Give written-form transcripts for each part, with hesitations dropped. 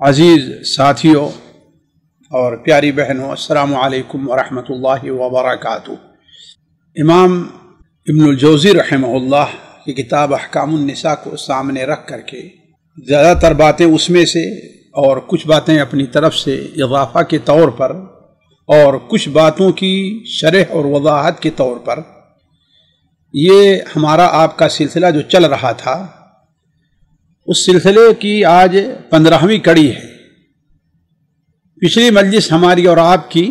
عزیز ساتھیوں اور پیاری بہنوں، السلام علیکم ورحمۃ اللہ وبرکاتہ۔ امام ابن الجوزی رحمہ اللہ کی کتاب احکام النساء کو سامنے رکھ کر کے زیادہ تر باتیں اس میں سے اور کچھ باتیں اپنی طرف سے اضافہ کے طور پر اور کچھ باتوں کی شرح اور وضاحت کے طور پر، یہ ہمارا آپ کا سلسلہ جو چل رہا تھا اس سلسلے کی آج 15ویں کڑی ہے۔ پچھلی مجلس ہماری اور آپ کی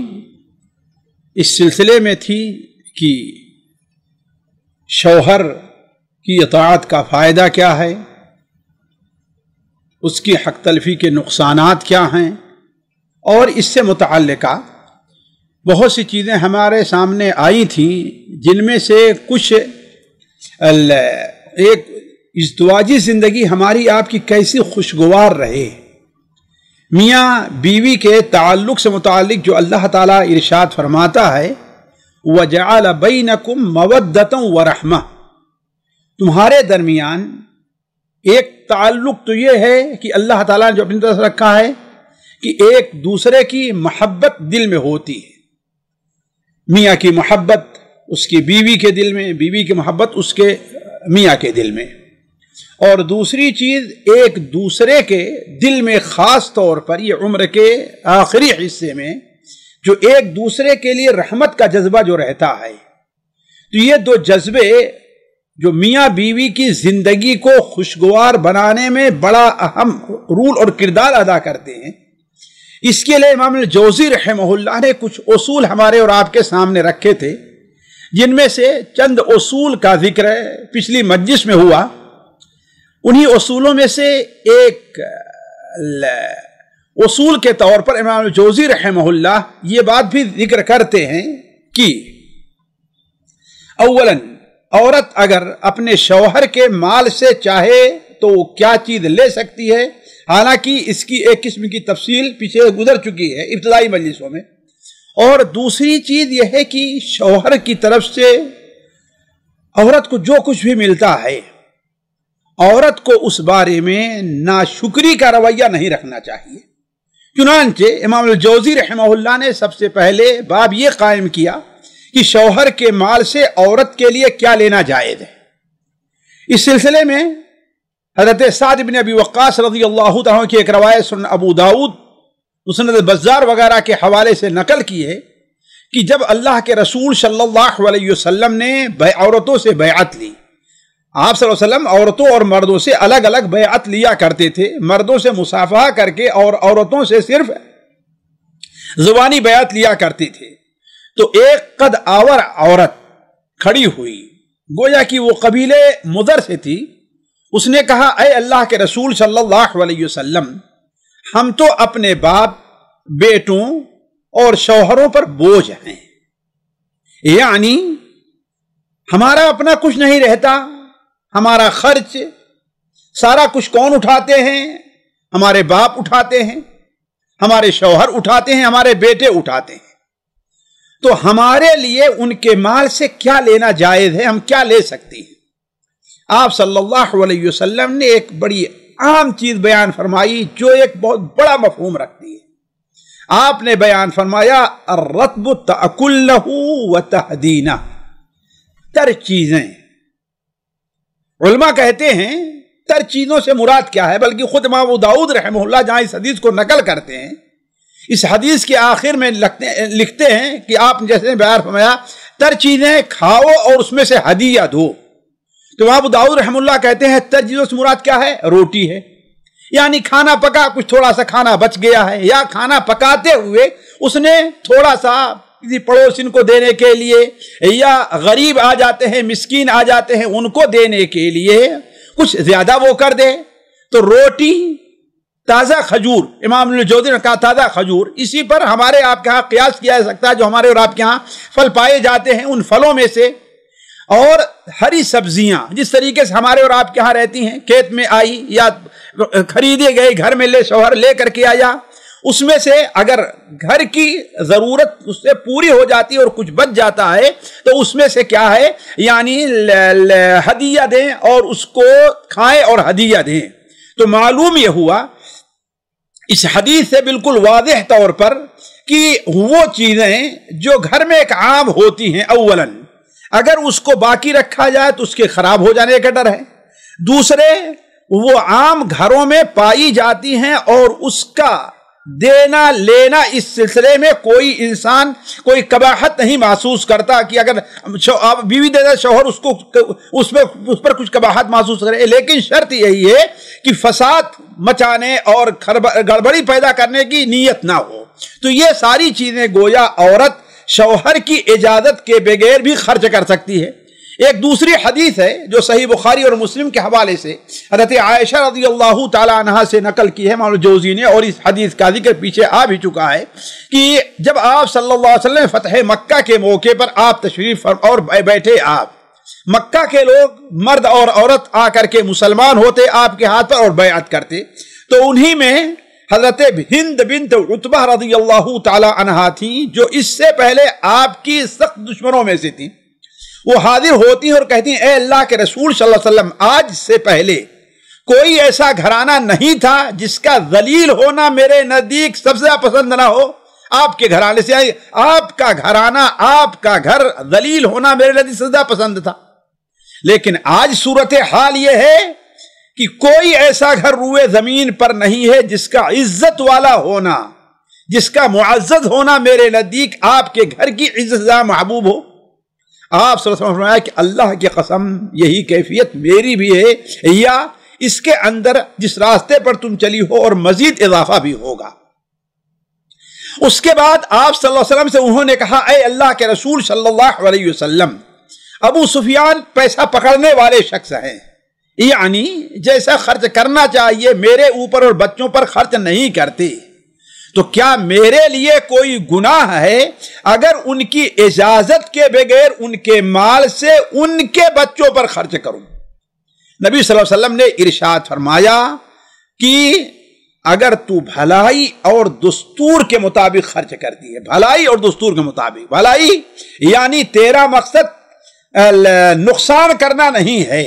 اس سلسلے میں تھی کہ شوہر کی اطاعت کا فائدہ کیا ہے، اس کی حق تلفی کے نقصانات کیا ہیں، اور اس سے متعلقہ بہت سی چیزیں ہمارے سامنے آئی تھیں، جن میں سے کچھ ایک ازدواجی زندگی ہماری آپ کی کیسی خوشگوار رہے، میاں بیوی کے تعلق سے متعلق جو اللہ تعالیٰ ارشاد فرماتا ہے وَجَعَلَ بَيْنَكُمْ مَوَدَّةً وَرَحْمَةً، تمہارے درمیان ایک تعلق تو یہ ہے کہ اللہ تعالیٰ نے جو اپنی طرف رکھا ہے کہ ایک دوسرے کی محبت دل میں ہوتی ہے، میاں کی محبت اس کی بیوی کے دل میں، بیوی کی محبت اس کے میاں کے دل میں، اور دوسری چیز ایک دوسرے کے دل میں خاص طور پر یہ عمر کے آخری حصے میں جو ایک دوسرے کے لیے رحمت کا جذبہ جو رہتا ہے، تو یہ دو جذبے جو میاں بیوی کی زندگی کو خوشگوار بنانے میں بڑا اہم رول اور کردار ادا کرتے ہیں۔ اس کے لیے امام الجوزی رحمہ اللہ نے کچھ اصول ہمارے اور آپ کے سامنے رکھے تھے، جن میں سے چند اصول کا ذکر پچھلی مجلس میں ہوا۔ انہی اصولوں میں سے ایک اصول کے طور پر امام الجوزی رحمہ اللہ یہ بات بھی ذکر کرتے ہیں کہ اولاً عورت اگر اپنے شوہر کے مال سے چاہے تو وہ کیا چیز لے سکتی ہے، حالانکہ اس کی ایک قسم کی تفصیل پیچھے گزر چکی ہے ابتدائی مجلسوں میں، اور دوسری چیز یہ ہے کہ شوہر کی طرف سے عورت کو جو کچھ بھی ملتا ہے، عورت کو اس بارے میں ناشکری کا رویہ نہیں رکھنا چاہیے۔ چنانچہ امام الجوزی رحمہ اللہ نے سب سے پہلے باب یہ قائم کیا کہ شوہر کے مال سے عورت کے لیے کیا لینا جائز ہے۔ اس سلسلے میں حضرت سعد بن ابی وقاص رضی اللہ تعالیٰ کی ایک روایت سنن ابو داؤد، مسند بزار وغیرہ کے حوالے سے نقل کی ہے کہ جب اللہ کے رسول صلی اللہ علیہ وسلم نے عورتوں سے بیعت لی، آپ صلی اللہ علیہ وسلم عورتوں اور مردوں سے الگ الگ بیعت لیا کرتے تھے، مردوں سے مصافحہ کر کے اور عورتوں سے صرف زبانی بیعت لیا کرتے تھے۔ تو ایک قد آور عورت کھڑی ہوئی، گویا کہ وہ قبیلے مدر سے تھی، اس نے کہا اے اللہ کے رسول صلی اللہ علیہ وسلم، ہم تو اپنے باپ، بیٹوں اور شوہروں پر بوجھ ہیں، یعنی ہمارا اپنا کچھ نہیں رہتا، ہمارا خرچ سارا کچھ کون اٹھاتے ہیں؟ ہمارے باپ اٹھاتے ہیں، ہمارے شوہر اٹھاتے ہیں، ہمارے بیٹے اٹھاتے ہیں، تو ہمارے لیے ان کے مال سے کیا لینا جائز ہے، ہم کیا لے سکتے ہیں؟ آپ صلی اللہ علیہ وسلم نے ایک بڑی عام چیز بیان فرمائی جو ایک بہت بڑا مفہوم رکھتی ہے۔ آپ نے بیان فرمایا الرطب تأکل لہ وتہدینہ، تر چیزیں، علماء کہتے ہیں تر چیزوں سے مراد کیا ہے، بلکہ خود امام ابو داؤد رحمہ اللہ جہاں اس حدیث کو نقل کرتے ہیں، اس حدیث کے آخر میں لکھتے ہیں کہ آپ جیسے بیان فرمایا تر چیزیں کھاؤ اور اس میں سے ہدیہ دو، تو امام ابو داؤد رحمہ اللہ کہتے ہیں تر چیزوں سے مراد کیا ہے؟ روٹی ہے، یعنی کھانا پکا، کچھ تھوڑا سا کھانا بچ گیا ہے، یا کھانا پکاتے ہوئے اس نے تھوڑا سا کسی پڑوسن کو دینے کے لیے، یا غریب آ جاتے ہیں، مسکین آ جاتے ہیں، ان کو دینے کے لیے کچھ زیادہ وہ کر دے، تو روٹی، تازہ کھجور، امام الجوزی نے کہا تازہ کھجور، اسی پر ہمارے آپ کے ہاں قیاس کیا جا سکتا ہے جو ہمارے اور آپ کے ہاں پھل پائے جاتے ہیں ان پھلوں میں سے، اور ہری سبزیاں جس طریقے سے ہمارے اور آپ کے ہاں رہتی ہیں، کھیت میں آئی یا خریدے گئے، گھر میں شوہر لے کر کے آیا، اس میں سے اگر گھر کی ضرورت اس سے پوری ہو جاتی ہے اور کچھ بچ جاتا ہے تو اس میں سے کیا ہے، یعنی ہدیہ دیں اور اس کو کھائیں اور ہدیہ دیں۔ تو معلوم یہ ہوا اس حدیث سے بالکل واضح طور پر کہ وہ چیزیں جو گھر میں ایک عام ہوتی ہیں، اولاً اگر اس کو باقی رکھا جائے تو اس کے خراب ہو جانے کا ڈر ہے، دوسرے وہ عام گھروں میں پائی جاتی ہیں اور اس کا دینا لینا اس سلسلے میں کوئی انسان کوئی قباحت نہیں محسوس کرتا کہ اگر بیوی دے دے شوہر اس پر کچھ قباحت محسوس کرے، لیکن شرط یہی ہے کہ فساد مچانے اور گڑبڑی پیدا کرنے کی نیت نہ ہو۔ تو یہ ساری چیزیں گویا عورت شوہر کی اجازت کے بغیر بھی خرچ کر سکتی ہے۔ ایک دوسری حدیث ہے جو صحیح بخاری اور مسلم کے حوالے سے حضرت عائشہ رضی اللہ تعالی عنہا سے نقل کی ہے امام الجوزی نے، اور اس حدیث کا ذکر پیچھے آ بھی چکا ہے کہ جب آپ صلی اللہ علیہ وسلم فتح مکہ کے موقع پر آپ تشریف اور بیٹھے، آپ مکہ کے لوگ مرد اور عورت آ کر کے مسلمان ہوتے آپ کے ہاتھ پر اور بیعت کرتے، تو انہی میں حضرت ہند بنت عتبہ رضی اللہ تعالی عنہا تھیں جو اس سے پہلے آپ کی سخت دشمنوں میں سے تھیں۔ وہ حاضر ہوتی ہیں اور کہتی ہیں، اے اللہ کے رسول صلی اللہ علیہ وسلم، آج سے پہلے کوئی ایسا گھرانہ نہیں تھا جس کا ذلیل ہونا میرے نزدیک سب سے پسند نہ ہو، آپ کے گھرانے سے آپ کا گھرانہ، آپ کا گھر ذلیل ہونا میرے نزدیک سب سے پسند تھا، لیکن آج صورتحال یہ ہے کہ کوئی ایسا گھر روئے زمین پر نہیں ہے جس کا عزت والا ہونا، جس کا معزز ہونا میرے نزدیک آپ کے گھر کی عزت زا محبوب ہو۔ آپ صلی اللہ علیہ وسلم نے فرمایا کہ اللہ کی قسم یہی کیفیت میری بھی ہے، یا اس کے اندر جس راستے پر تم چلی ہو اور مزید اضافہ بھی ہوگا۔ اس کے بعد آپ صلی اللہ علیہ وسلم سے انہوں نے کہا، اے اللہ کے رسول صلی اللہ علیہ وسلم، ابو سفیان پیسہ پکڑنے والے شخص ہیں، یعنی جیسا خرچ کرنا چاہیے میرے اوپر اور بچوں پر خرچ نہیں کرتے، تو کیا میرے لیے کوئی گناہ ہے اگر ان کی اجازت کے بغیر ان کے مال سے ان کے بچوں پر خرچ کروں؟ نبی صلی اللہ علیہ وسلم نے ارشاد فرمایا کہ اگر تو بھلائی اور دستور کے مطابق خرچ کرتی ہے، بھلائی اور دستور کے مطابق، بھلائی یعنی تیرا مقصد نقصان کرنا نہیں ہے،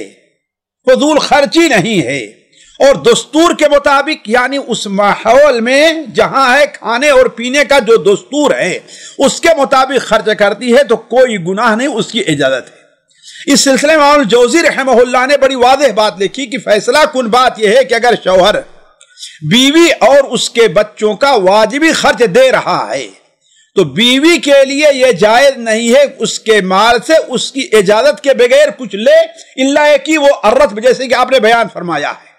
فضول خرچی نہیں ہے، اور دستور کے مطابق یعنی اس ماحول میں جہاں ہے کھانے اور پینے کا جو دستور ہے اس کے مطابق خرچ کرتی ہے تو کوئی گناہ نہیں، اس کی اجازت ہے۔ اس سلسلے میں امام الجوزی رحمہ اللہ نے بڑی واضح بات لکھی کہ فیصلہ کن بات یہ ہے کہ اگر شوہر بیوی اور اس کے بچوں کا واجبی خرچ دے رہا ہے تو بیوی کے لیے یہ جائز نہیں ہے اس کے مال سے اس کی اجازت کے بغیر کچھ لے، الا کہ وہ عرت، جیسے کہ آپ نے بیان فرمایا ہے۔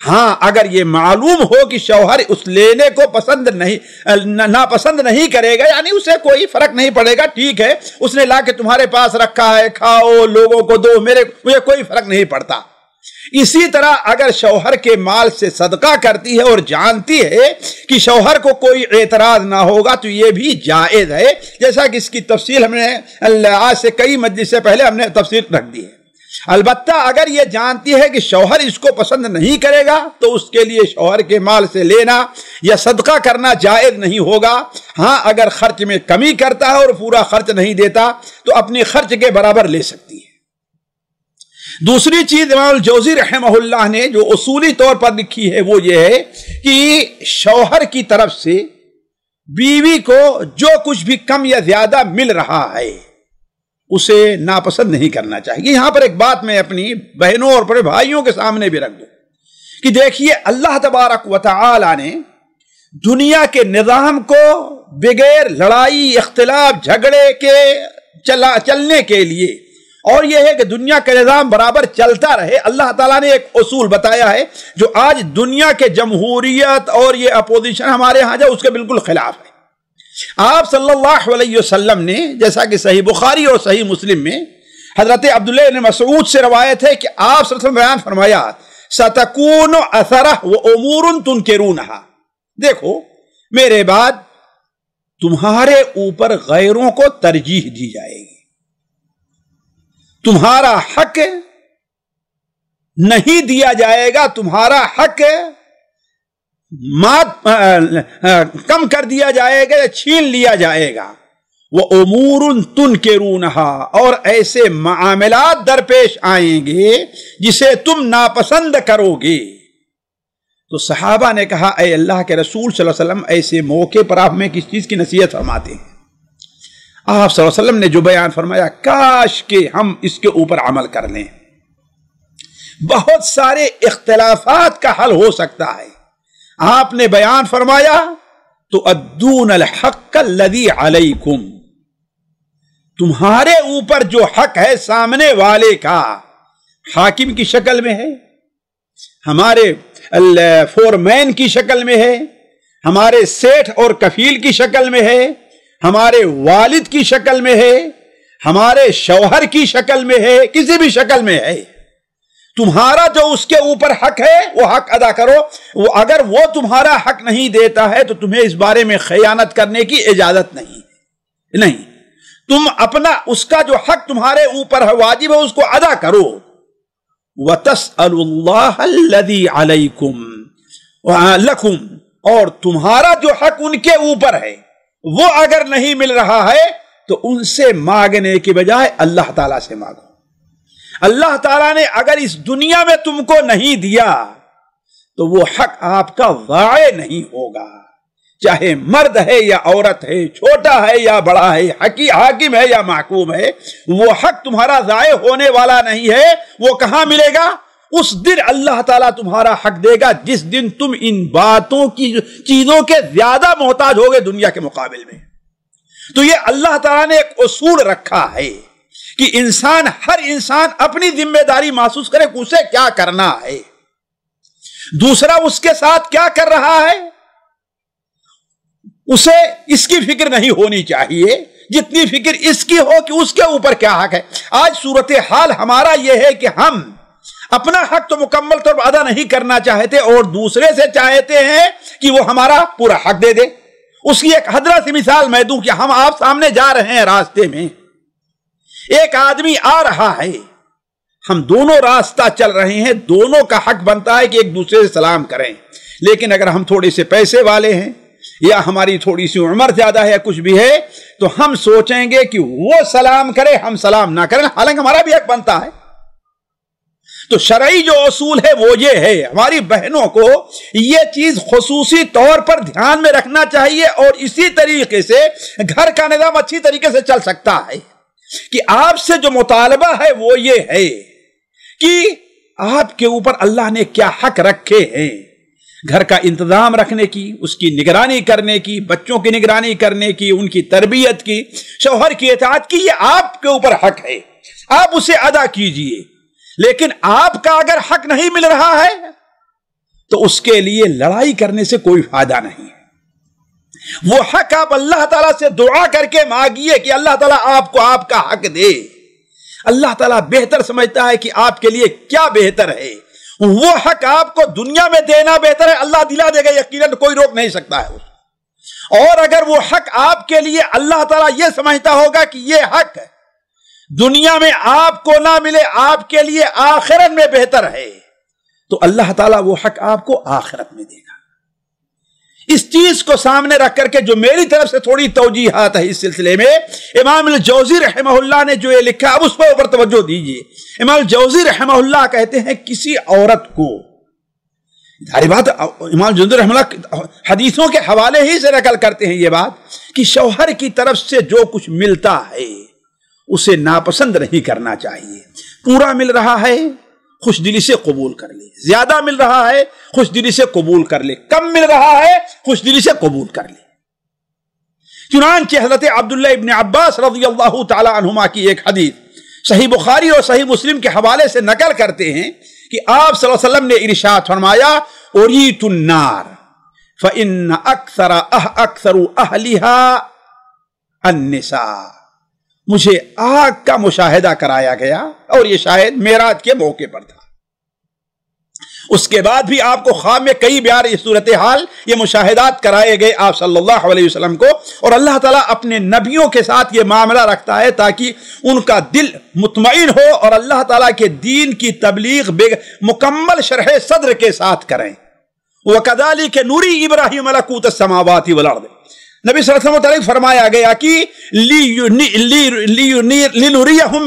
ہاں اگر یہ معلوم ہو کہ شوہر اس لینے کو پسند نہیں، ناپسند نہیں کرے گا، یعنی اسے کوئی فرق نہیں پڑے گا، ٹھیک ہے اس نے لا کے تمہارے پاس رکھا ہے، کھاؤ، لوگوں کو دو، مجھے کوئی فرق نہیں پڑتا۔ اسی طرح اگر شوہر کے مال سے صدقہ کرتی ہے اور جانتی ہے کہ شوہر کو کوئی اعتراض نہ ہوگا تو یہ بھی جائز ہے، جیسا کہ اس کی تفصیل ہم نے آج سے کئی مجلس سے پہلے ہم نے تفصیل رکھ دی ہے۔ البتہ اگر یہ جانتی ہے کہ شوہر اس کو پسند نہیں کرے گا تو اس کے لیے شوہر کے مال سے لینا یا صدقہ کرنا جائز نہیں ہوگا۔ ہاں اگر خرچ میں کمی کرتا ہے اور پورا خرچ نہیں دیتا تو اپنے خرچ کے برابر لے سکتی ہے۔ دوسری چیز امام الجوزی رحمہ اللہ نے جو اصولی طور پر لکھی ہے وہ یہ ہے کہ شوہر کی طرف سے بیوی کو جو کچھ بھی کم یا زیادہ مل رہا ہے اسے ناپسند نہیں کرنا چاہیے۔ یہاں پر ایک بات میں اپنی بہنوں اور بڑے بھائیوں کے سامنے بھی رکھ دوں کہ دیکھیے اللہ تبارک و تعالی نے دنیا کے نظام کو بغیر لڑائی، اختلاف، جھگڑے کے چلنے کے لیے، اور یہ ہے کہ دنیا کا نظام برابر چلتا رہے، اللہ تعالیٰ نے ایک اصول بتایا ہے جو آج دنیا کے جمہوریت اور یہ اپوزیشن ہمارے ہاں جو اس کے بالکل خلاف ہے۔ آپ صلی اللہ علیہ وسلم نے جیسا کہ صحیح بخاری اور صحیح مسلم میں حضرت عبداللہ بن مسعود سے روایت ہے کہ آپ صلی اللہ علیہ وسلم بیان فرمایا سَتَكُونُ أَثَرَهُ وَأُمُورٌ تُنْكِرُونَهَا، دیکھو میرے بعد تمہارے اوپر غیروں کو ترجیح دی جائے گی، تمہارا حق نہیں دیا جائے گا، تمہارا حق کم کر دیا جائے گا یا چھین لیا جائے گا۔ وَأُمُورٌ تُنْكِرُونَهَا، اور ایسے معاملات درپیش آئیں گے جسے تم ناپسند کرو گے۔ تو صحابہ نے کہا اے اللہ کے رسول صلی اللہ علیہ وسلم ایسے موقع پر آپ ہمیں کس چیز کی نصیحت فرماتے ہیں؟ آپ صلی اللہ علیہ وسلم نے جو بیان فرمایا کاش کہ ہم اس کے اوپر عمل کر لیں. بہت سارے اختلافات کا حل ہو سکتا ہے. آپ نے بیان فرمایا تو ادون الحق الذی علیکم، تمہارے اوپر جو حق ہے سامنے والے کا، حاکم کی شکل میں ہے، ہمارے فورمین کی شکل میں ہے، ہمارے سیٹھ اور کفیل کی شکل میں ہے، ہمارے والد کی شکل میں ہے، ہمارے شوہر کی شکل میں ہے، کسی بھی شکل میں ہے. تمہارا جو اس کے اوپر حق ہے وہ حق ادا کرو. اگر وہ تمہارا حق نہیں دیتا ہے تو تمہیں اس بارے میں خیانت کرنے کی اجازت نہیں. تم اپنا اس کا جو حق تمہارے اوپر ہے واجب ہے اس کو ادا کرو. وَتَسْأَلُ اللَّهَ الَّذِي عَلَيْكُمْ لَكُمْ، اور تمہارا جو حق ان کے اوپر ہے وہ اگر نہیں مل رہا ہے تو ان سے مانگنے کے بجائے اللہ تعالیٰ سے مانگو. اللہ تعالیٰ نے اگر اس دنیا میں تم کو نہیں دیا تو وہ حق آپ کا ضائع نہیں ہوگا. چاہے مرد ہے یا عورت ہے، چھوٹا ہے یا بڑا ہے، حاکم ہے یا محکوم ہے، وہ حق تمہارا ضائع ہونے والا نہیں ہے. وہ کہاں ملے گا؟ اس دن اللہ تعالیٰ تمہارا حق دے گا جس دن تم ان باتوں کی چیزوں کے زیادہ محتاج ہوگے دنیا کے مقابل میں. تو یہ اللہ تعالیٰ نے ایک اصول رکھا ہے کہ ہر انسان اپنی ذمہ داری محسوس کرے کہ اسے کیا کرنا ہے، دوسرا اس کے ساتھ کیا کر رہا ہے اسے اس کی فکر نہیں ہونی چاہیے جتنی فکر اس کی ہو کہ اس کے اوپر کیا حق ہے. آج صورتحال ہمارا یہ ہے کہ ہم اپنا حق تو مکمل طور پر ادا نہیں کرنا چاہتے اور دوسرے سے چاہتے ہیں کہ وہ ہمارا پورا حق دے دے. اس کی ایک حضرت سی مثال میں دوں کہ ہم آپ سامنے جا رہے ہیں، راستے میں ایک آدمی آ رہا ہے، ہم دونوں راستہ چل رہے ہیں، دونوں کا حق بنتا ہے کہ ایک دوسرے سے سلام کریں. لیکن اگر ہم تھوڑے سے پیسے والے ہیں یا ہماری تھوڑی سی عمر زیادہ ہے یا کچھ بھی ہے تو ہم سوچیں گے کہ وہ سلام کرے ہم سلام نہ کریں، حالانکہ ہمارا بھی حق بنتا ہے. تو شرعی جو اصول ہے وہ یہ ہے، ہماری بہنوں کو یہ چیز خصوصی طور پر دھیان میں رکھنا چاہیے اور اسی طریقے سے گھر کا نظام اچھی طریقے سے چل سکتا ہے کہ آپ سے جو مطالبہ ہے وہ یہ ہے کہ آپ کے اوپر اللہ نے کیا حق رکھے ہیں، گھر کا انتظام رکھنے کی، اس کی نگرانی کرنے کی، بچوں کی نگرانی کرنے کی، ان کی تربیت کی، شوہر کی اطاعت کی، یہ آپ کے اوپر حق ہے، آپ اسے ادا کیجئے. لیکن آپ کا اگر حق نہیں مل رہا ہے تو اس کے لیے لڑائی کرنے سے کوئی فائدہ نہیں ہے. وہ حق آپ اللہ تعالیٰ سے دعا کر کے مانگیے کہ اللہ تعالیٰ آپ کو آپ کا حق دے. اللہ تعالیٰ بہتر سمجھتا ہے کہ آپ کے لیے کیا بہتر ہے. وہ حق آپ کو دنیا میں دینا بہتر ہے، اللہ دلا دے گا یقیناً، کوئی روک نہیں سکتا ہے. اور اگر وہ حق آپ کے لیے اللہ تعالیٰ یہ سمجھتا ہوگا کہ یہ حق دنیا میں آپ کو نہ ملے، آپ کے لیے آخرت میں بہتر ہے، تو اللہ تعالیٰ وہ حق آپ کو آخرت میں دے گا. اس چیز کو سامنے رکھ کر کے جو میری طرف سے تھوڑی توجیحات ہے اس سلسلے میں، امام الجوزی رحمہ اللہ نے جو یہ لکھا اب اس پر اوپر توجہ دیجیے. امام الجوزی رحمہ اللہ کہتے ہیں کسی عورت کو، ظاہر بات امام الجوزی رحمہ اللہ حدیثوں کے حوالے ہی سے نقل کرتے ہیں یہ بات کہ شوہر کی طرف سے جو کچھ ملتا ہے اسے ناپسند نہیں کرنا چاہیے. پورا مل رہا ہے خوش دلی سے قبول کر لے، زیادہ مل رہا ہے خوش دلی سے قبول کر لے، کم مل رہا ہے خوش دلی سے قبول کر لے. چنانچہ حضرت عبداللہ ابن عباس رضی اللہ تعالی عنہما کی ایک حدیث صحیح بخاری اور صحیح مسلم کے حوالے سے نقل کرتے ہیں کہ آپ صلی اللہ علیہ وسلم نے ارشاد فرمایا اریت النار فإن اکثر اہلها النساء، مجھے آگ کا مشاہدہ کرایا گیا اور یہ شاید معراج کے موقع پر تھا. اس کے بعد بھی آپ کو خواب میں کئی بار یہ صورتحال، یہ مشاہدات کرائے گئے آپ صلی اللہ علیہ وسلم کو. اور اللہ تعالیٰ اپنے نبیوں کے ساتھ یہ معاملہ رکھتا ہے تاکہ ان کا دل مطمئن ہو اور اللہ تعالیٰ کے دین کی تبلیغ مکمل شرح صدر کے ساتھ کریں. وَكَذَلِكَ نُرِي إِبْرَاهِيمَ مَلَكُوتَ السَّمَاوَاتِ وَالْأَرْضِ، نبی صلی اللہ علیہ وسلم فرمایا گیا کہ لِنُرِيَهُم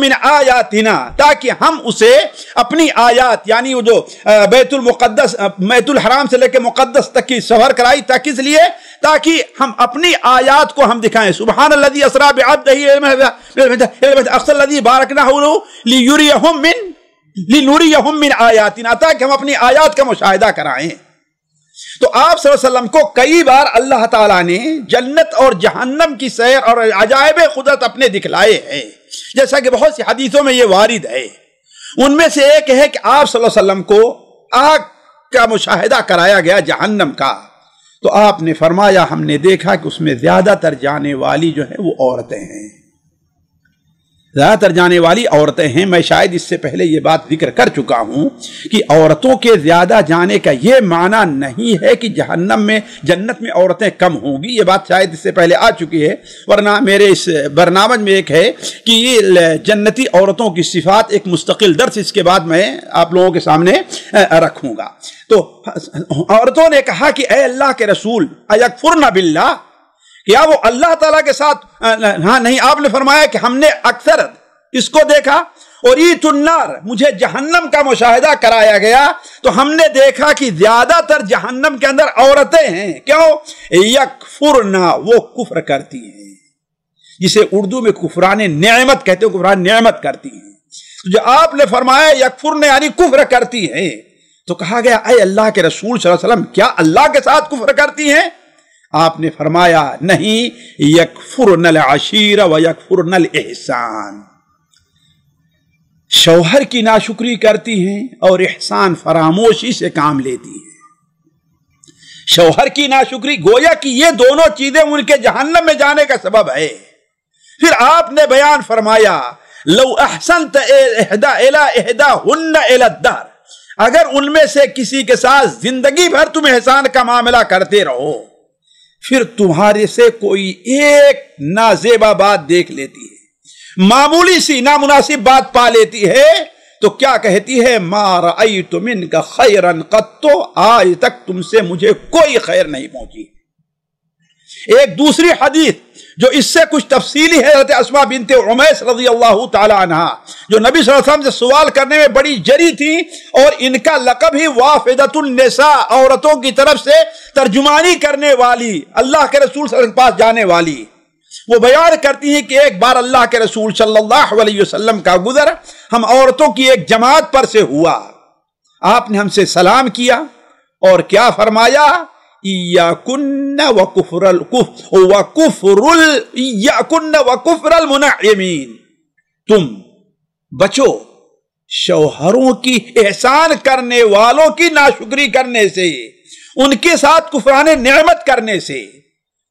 مِّنْ آیاتنا، تاکہ ہم اسے اپنی آیات، یعنی وہ جو بیت المقدس، بیت الحرام سے لے کے مقدس تک کی سفر کرائی، تاکہ اس لیے تاکہ ہم اپنی آیات کو ہم دکھائیں. سبحان الذی اسری بعبدہ اقصی الذی بارکنا حولہ لِنُرِيَهُم مِّنْ آیاتنا، تاکہ ہم اپنی آیات کا مشاہدہ کرائیں. تو آپ صلی اللہ علیہ وسلم کو کئی بار اللہ تعالیٰ نے جنت اور جہنم کی سیر اور عجائب قدرت اپنے دکھلائے ہیں، جیسا کہ بہت سی حدیثوں میں یہ وارد ہے. ان میں سے ایک ہے کہ آپ صلی اللہ علیہ وسلم کو آگ کا مشاہدہ کرایا گیا، جہنم کا. تو آپ نے فرمایا ہم نے دیکھا کہ اس میں زیادہ تر جانے والی جو ہیں وہ عورتیں ہیں، زیادہ تر جانے والی عورتیں ہیں. میں شاید اس سے پہلے یہ بات ذکر کر چکا ہوں کہ عورتوں کے زیادہ جانے کا یہ معنی نہیں ہے کہ جہنم میں، جنت میں عورتیں کم ہوں گی. یہ بات شاید اس سے پہلے آ چکی ہے، ورنہ میرے اس برنامج میں ایک ہے کہ یہ جنتی عورتوں کی صفات، ایک مستقل درس اس کے بعد میں آپ لوگوں کے سامنے رکھوں گا. تو عورتوں نے کہا کہ اے اللہ کے رسول ایکفرن باللہ، کیا وہ اللہ تعالیٰ کے ساتھ؟ ہاں نہیں، آپ نے فرمایا کہ ہم نے اکثر اس کو دیکھا. اور ایت النار، مجھے جہنم کا مشاہدہ کرایا گیا تو ہم نے دیکھا کہ زیادہ تر جہنم کے اندر عورتیں ہیں. کیوں؟ یکفرنا، وہ کفر کرتی ہیں، جسے اردو میں کفران نعمت کہتے ہیں، کفران نعمت کرتی ہیں. تو جو آپ نے فرمایا یکفرن یعنی کفر کرتی ہیں، تو کہا گیا اے اللہ کے رسول صلی اللہ علیہ وسلم کیا اللہ کے ساتھ کفر کرتی ہیں؟ آپ نے فرمایا نہیں، یکفرن العشیر و یکفرن الاحسان، شوہر کی ناشکری کرتی ہیں اور احسان فراموشی سے کام لیتی ہیں. شوہر کی ناشکری، گویا کہ یہ دونوں چیزیں ان کے جہنم میں جانے کا سبب ہے. پھر آپ نے بیان فرمایا لو احسنت احدی الی احداہن الی الدہر، اگر ان میں سے کسی کے ساتھ زندگی بھر تم احسان کا معاملہ کرتے رہو، پھر تمہارے سے کوئی ایک نازیبا بات دیکھ لیتی ہے، معمولی سی نامناسب بات پا لیتی ہے، تو کیا کہتی ہے؟ ما رأیت منک خیرا قط، آج تک تم سے مجھے کوئی خیر نہیں پہنچی. ایک دوسری حدیث جو اس سے کچھ تفصیلی ہے، حضرت اسماء بنت عمیس رضی اللہ تعالی عنہ، جو نبی صلی اللہ علیہ وسلم سے سوال کرنے میں بڑی جری تھی، اور ان کا لقب ہی وافدۃ النساء، عورتوں کی طرف سے ترجمانی کرنے والی، اللہ کے رسول صلی اللہ علیہ وسلم کے پاس جانے والی. وہ بیان کرتی ہیں کہ ایک بار اللہ کے رسول صلی اللہ علیہ وسلم کا گزر ہم عورتوں کی ایک جماعت پر سے ہوا. آپ نے ہم سے سلام کیا اور کیا فرمایا؟ ایاکن وکفر المنعمین، تم بچو شوہروں کی احسان کرنے والوں کی ناشکری کرنے سے، ان کے ساتھ کفران نعمت کرنے سے.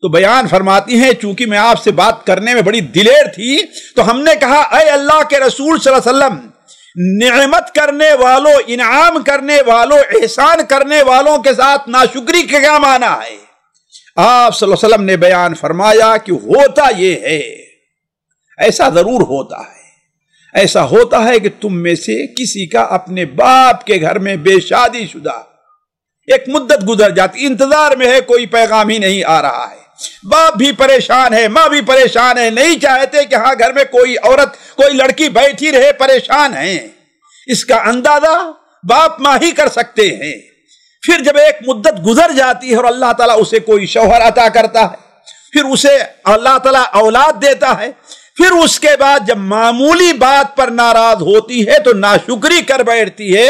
تو بیان فرماتی ہیں چونکہ میں آپ سے بات کرنے میں بڑی دلیر تھی، تو ہم نے کہا اے اللہ کے رسول صلی اللہ علیہ وسلم، نعمت کرنے والوں، انعام کرنے والوں، احسان کرنے والوں کے ساتھ ناشکری کا کیا معنی ہے؟ آپ صلی اللہ علیہ وسلم نے بیان فرمایا کہ ہوتا یہ ہے، ایسا ضرور ہوتا ہے، ایسا ہوتا ہے کہ تم میں سے کسی کا اپنے باپ کے گھر میں بے شادی شدہ ایک مدت گزر جاتی، انتظار میں ہے، کوئی پیغام ہی نہیں آ رہا ہے، باپ بھی پریشان ہے، ماں بھی پریشان ہے، نہیں چاہتے کہ ہاں گھر میں کوئی عورت، کوئی لڑکی بیٹھی رہے، پریشان ہیں. اس کا اندازہ باپ ماں ہی کر سکتے ہیں. پھر جب ایک مدت گزر جاتی ہے اور اللہ تعالیٰ اسے کوئی شوہر عطا کرتا ہے، پھر اسے اللہ تعالیٰ اولاد دیتا ہے، پھر اس کے بعد جب معمولی بات پر ناراض ہوتی ہے تو ناشکری کر بیٹھتی ہے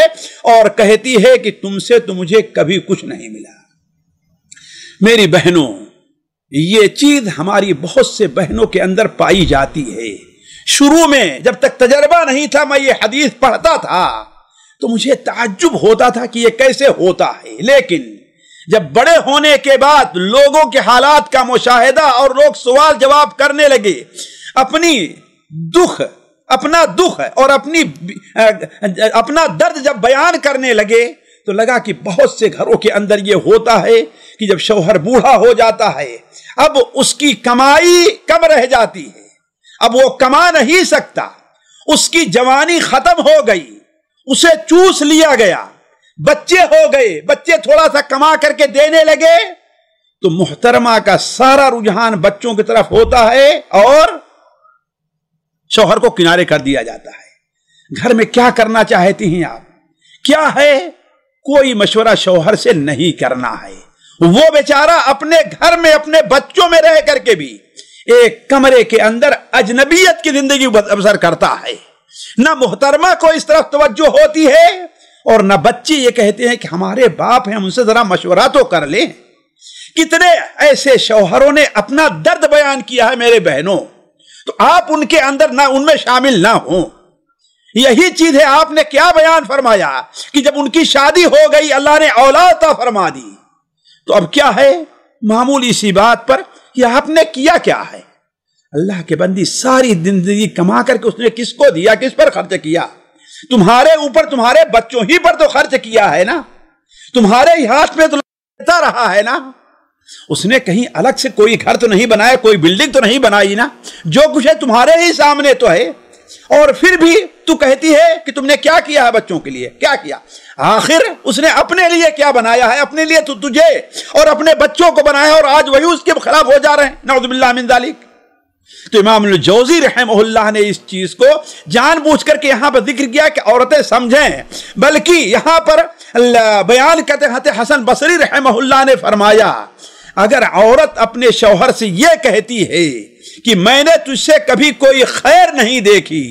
اور کہتی ہے کہ تم سے تو مجھے کبھی کچھ نہیں ملا. میری بہنوں، یہ چیز ہماری بہت سے بہنوں کے اندر پائی جاتی ہے. شروع میں جب تک تجربہ نہیں تھا، میں یہ حدیث پڑھتا تھا تو مجھے تعجب ہوتا تھا کہ یہ کیسے ہوتا ہے، لیکن جب بڑے ہونے کے بعد لوگوں کے حالات کا مشاہدہ اور لوگ سوال جواب کرنے لگے، اپنا دکھ اور اپنا درد جب بیان کرنے لگے، تو لگا کہ بہت سے گھروں کے اندر یہ ہوتا ہے کہ جب شوہر بوڑھا ہو جاتا ہے، اب اس کی کمائی کم رہ جاتی ہے، اب وہ کما نہیں سکتا، اس کی جوانی ختم ہو گئی، اسے چوس لیا گیا، بچے ہو گئے، بچے تھوڑا سا کما کر کے دینے لگے تو محترمہ کا سارا رجحان بچوں کی طرف ہوتا ہے اور شوہر کو کنارے کر دیا جاتا ہے۔ گھر میں کیا کرنا چاہتی ہیں آپ؟ کیا ہے؟ کوئی مشورہ شوہر سے نہیں کرنا ہے۔ وہ بیچارہ اپنے گھر میں اپنے بچوں میں رہ کر کے بھی ایک کمرے کے اندر اجنبیت کی زندگی بسر کرتا ہے۔ نہ محترمہ کو اس طرف توجہ ہوتی ہے اور نہ بچے یہ کہتے ہیں کہ ہمارے باپ ہیں، ہم ان سے ذرا مشورہ تو کر لیں۔ کتنے ایسے شوہروں نے اپنا درد بیان کیا ہے میرے بہنوں، تو آپ ان کے اندر نہ ان میں شامل نہ ہوں۔ یہی چیز ہے آپ نے کیا بیان فرمایا کہ جب ان کی شادی ہو گئی اللہ نے اولاد عطا فرما دی، تو اب کیا ہے؟ معمولی سی بات پر کہ آپ نے کیا کیا ہے؟ اللہ کے بندی ساری زندگی کما کر کے اس نے کس کو دیا؟ کس پر خرچ کیا؟ تمہارے اوپر، تمہارے بچوں ہی پر تو خرچ کیا ہے نا، تمہارے ہاتھ میں تو لیتا رہا ہے نا۔ اس نے کہیں الگ سے کوئی گھر تو نہیں بنایا، کوئی بلڈنگ تو نہیں بنائی نا، جو کچھ ہے تمہارے ہی سامنے تو ہے، اور پھر بھی تو کہتی ہے کہ تم نے کیا کیا ہے بچوں کے لیے؟ کیا کیا؟ آخر اس نے اپنے لیے کیا بنایا ہے؟ اپنے لیے تو تجھے اور اپنے بچوں کو بنایا، اور آج وہی اس کے خلاف ہو جا رہے ہیں، نعوذ باللہ من ذالک۔ تو امام الجوزی رحمہ اللہ نے اس چیز کو جان بوجھ کر کے یہاں پر ذکر کیا کہ عورتیں سمجھیں، بلکہ یہاں پر بیان کرتے ہیں حسن بصری رحمہ اللہ نے فرمایا اگر عورت اپنے شوہر سے یہ کہتی ہے کہ میں نے تجھ سے کبھی کوئی خیر نہیں دیکھی،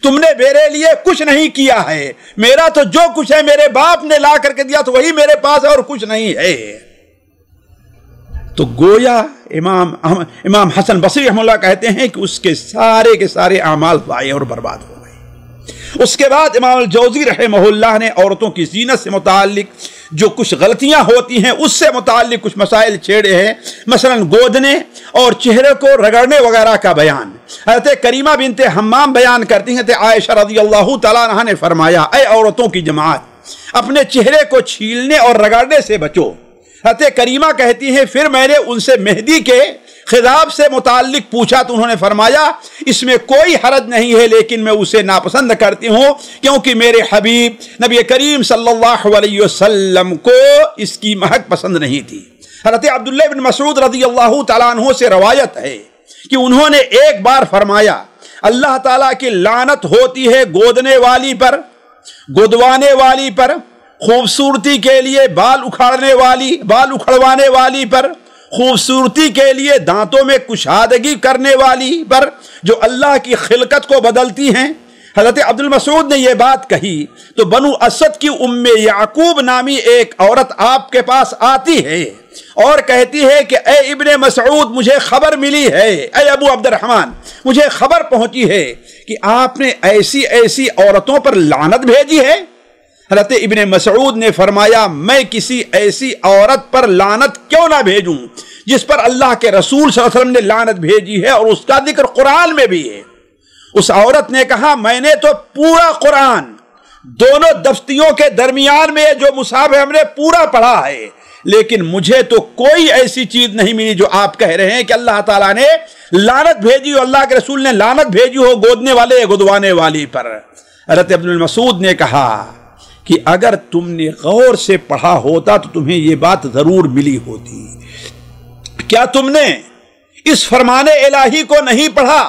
تم نے میرے لیے کچھ نہیں کیا ہے، میرا تو جو کچھ ہے میرے باپ نے لا کر کے دیا تو وہی میرے پاس ہے اور کچھ نہیں ہے، تو گویا امام حسن بصری رحمہ اللہ کہتے ہیں کہ اس کے سارے اعمال ضائع اور برباد ہو گئے۔ اس کے بعد امام الجوزی رحمہ اللہ نے عورتوں کی زینت سے متعلق جو کچھ غلطیاں ہوتی ہیں اس سے متعلق کچھ مسائل چھیڑے ہیں، مثلا گودنے اور چہرے کو رگڑنے وغیرہ کا بیان۔ حضرت کریمہ بنت حمام بیان کرتی ہیں کہ عائشہ رضی اللہ تعالیٰ عنہا نے فرمایا اے عورتوں کی جماعت، اپنے چہرے کو چھیلنے اور رگڑنے سے بچو۔ حضرت کریمہ کہتی ہیں پھر میں نے ان سے مہدی کے خضاب سے متعلق پوچھا تو انہوں نے فرمایا اس میں کوئی حرج نہیں ہے، لیکن میں اسے ناپسند کرتی ہوں کیونکہ میرے حبیب نبی کریم صلی اللہ علیہ وسلم کو اس کی مہک پسند نہیں تھی۔ حضرت عبداللہ بن مسعود رضی اللہ تعالیٰ عنہ سے روایت ہے کہ انہوں نے ایک بار فرمایا اللہ تعالیٰ کی لعنت ہوتی ہے گودنے والی پر، گودوانے والی پر، خوبصورتی کے لیے بال اکھڑوانے والی پر، خوبصورتی کے لیے دانتوں میں کشادگی کرنے والی پر، جو اللہ کی خلقت کو بدلتی ہیں۔ حضرت عبد المسعود نے یہ بات کہی تو بنو اسد کی ام یعقوب نامی ایک عورت آپ کے پاس آتی ہے اور کہتی ہے کہ اے ابن مسعود مجھے خبر ملی ہے، اے ابو عبد الرحمن مجھے خبر پہنچی ہے کہ آپ نے ایسی عورتوں پر لعنت بھیجی ہے۔ حضرت ابن مسعود نے فرمایا میں کسی ایسی عورت پر لعنت کیوں نہ بھیجوں جس پر اللہ کے رسول صلی اللہ علیہ وسلم نے لعنت بھیجی ہے اور اس کا ذکر قرآن میں بھی ہے۔ اس عورت نے کہا میں نے تو پورا قرآن دونوں دفتیوں کے درمیان میں جو مصحف ہے ہم نے پورا پڑھا ہے، لیکن مجھے تو کوئی ایسی چیز نہیں ملی جو آپ کہہ رہے ہیں کہ اللہ تعالیٰ نے لعنت بھیجی ہو، اللہ کے رسول نے لعنت بھیجی ہو گودنے والے گودوانے والی پر۔ حضرت ابن المسعود نے کہا کہ اگر تم نے غور سے پڑھا ہوتا تو تمہیں یہ بات ضرور ملی ہوتی۔ کیا تم نے اس فرمان الہی کو نہیں پڑھا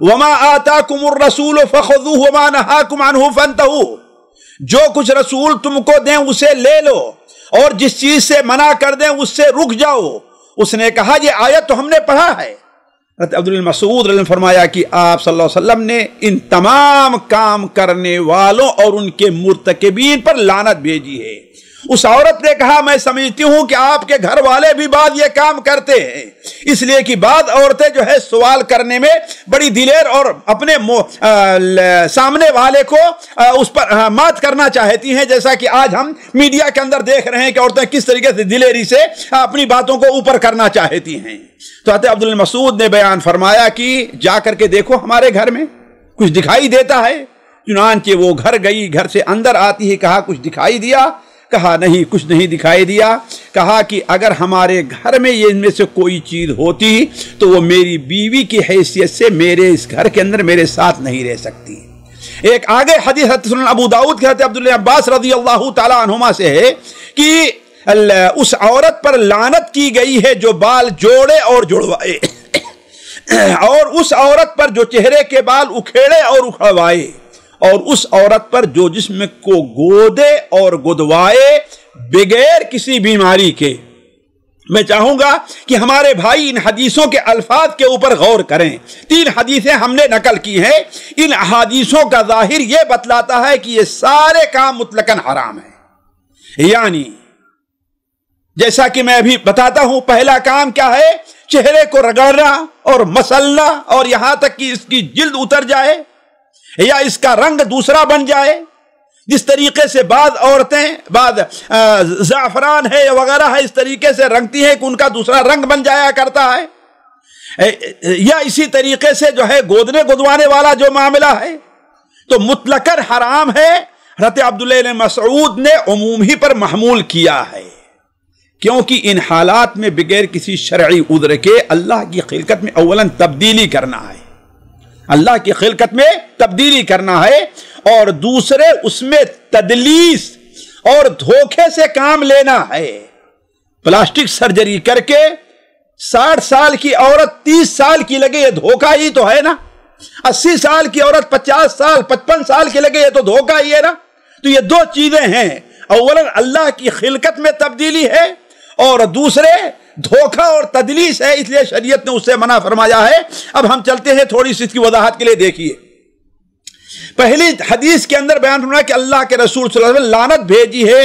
وما آتاکم الرسول فخذوہ وما نہاکم عنہ فانتہوا، جو کچھ رسول تم کو دیں اسے لے لو اور جس چیز سے منع کر دیں اس سے رک جاؤ۔ اس نے کہا یہ آیت تو ہم نے پڑھا ہے۔ حضرت عبد المسعود نے فرمایا کہ آپ صلی اللہ علیہ وسلم نے ان تمام کام کرنے والوں اور ان کے مرتکبین پر لعنت بھیجی ہے۔ اس عورت نے کہا میں سمجھتی ہوں کہ آپ کے گھر والے بھی بعض یہ کام کرتے ہیں، اس لیے کہ بعض عورتیں جو ہے سوال کرنے میں بڑی دلیر اور اپنے سامنے والے کو اس پر مات کرنا چاہتی ہیں، جیسا کہ آج ہم میڈیا کے اندر دیکھ رہے ہیں کہ عورتیں کس طریقے سے دلیری سے اپنی باتوں کو اوپر کرنا چاہتی ہیں۔ تو حضرت عبد المسعود نے بیان فرمایا کہ جا کر کے دیکھو ہمارے گھر میں کچھ دکھائی دیتا ہے۔ چنانچہ وہ گھر گئی، گھر سے اندر آتی ہے، کہا کچھ دکھائی دیا؟ کہا نہیں کچھ نہیں دکھائی دیا۔ کہا کہ اگر ہمارے گھر میں یہ ان میں سے کوئی چیز ہوتی تو وہ میری بیوی کی حیثیت سے میرے اس گھر کے اندر میرے ساتھ نہیں رہ سکتی۔ ایک آگے حدیث سنن ابو داؤد کے حضرت عبداللہ عباس رضی اللہ تعالی عنہما سے ہے کہ اس عورت پر لعنت کی گئی ہے جو بال جوڑے اور جڑوائے، اور اس عورت پر جو چہرے کے بال اکھیڑے اور اکھڑوائے، اور اس عورت پر جو جسم کو گودے اور گدوائے بغیر کسی بیماری کے۔ میں چاہوں گا کہ ہمارے بھائی ان حدیثوں کے الفاظ کے اوپر غور کریں۔ 3 حدیثیں ہم نے نقل کی ہیں، ان حدیثوں کا ظاہر یہ بتلاتا ہے کہ یہ سارے کام مطلقاً حرام ہیں۔ یعنی جیسا کہ میں ابھی بتاتا ہوں، پہلا کام کیا ہے؟ چہرے کو رگڑنا اور مسلنا، اور یہاں تک کہ اس کی جلد اتر جائے یا اس کا رنگ دوسرا بن جائے، جس طریقے سے بعض عورتیں بعض زعفران ہے یا وغیرہ ہے اس طریقے سے رنگتی ہیں کہ ان کا دوسرا رنگ بن جایا کرتا ہے، یا اسی طریقے سے جو ہے گودنے گدوانے والا جو معاملہ ہے، تو مطلقاً حرام ہے۔ حضرت عبداللہ بن مسعود نے عموم ہی پر محمول کیا ہے، کیونکہ ان حالات میں بغیر کسی شرعی عذر کے اللہ کی خلقت میں اولاً تبدیلی کرنا ہے، اللہ کی خلقت میں تبدیلی کرنا ہے، اور دوسرے اس میں تدلیس اور دھوکے سے کام لینا ہے۔ پلاسٹک سرجری کر کے 60 سال کی عورت 30 سال کی لگے، یہ دھوکہ ہی تو ہے نا۔ 80 سال کی عورت 50 سال 55 سال کی لگے، یہ تو دھوکہ ہی ہے نا۔ تو یہ 2 چیزیں ہیں، اولاً اللہ کی خلقت میں تبدیلی ہے، اور دوسرے دھوکہ اور تدلیس ہے، اس لیے شریعت نے اس سے منع فرمایا ہے۔ اب ہم چلتے ہیں تھوڑی سی اس کی وضاحت کے لیے۔ دیکھیے پہلی حدیث کے اندر بیان فرمایا کہ اللہ کے رسول صلی اللہ علیہ وسلم لعنت بھیجی ہے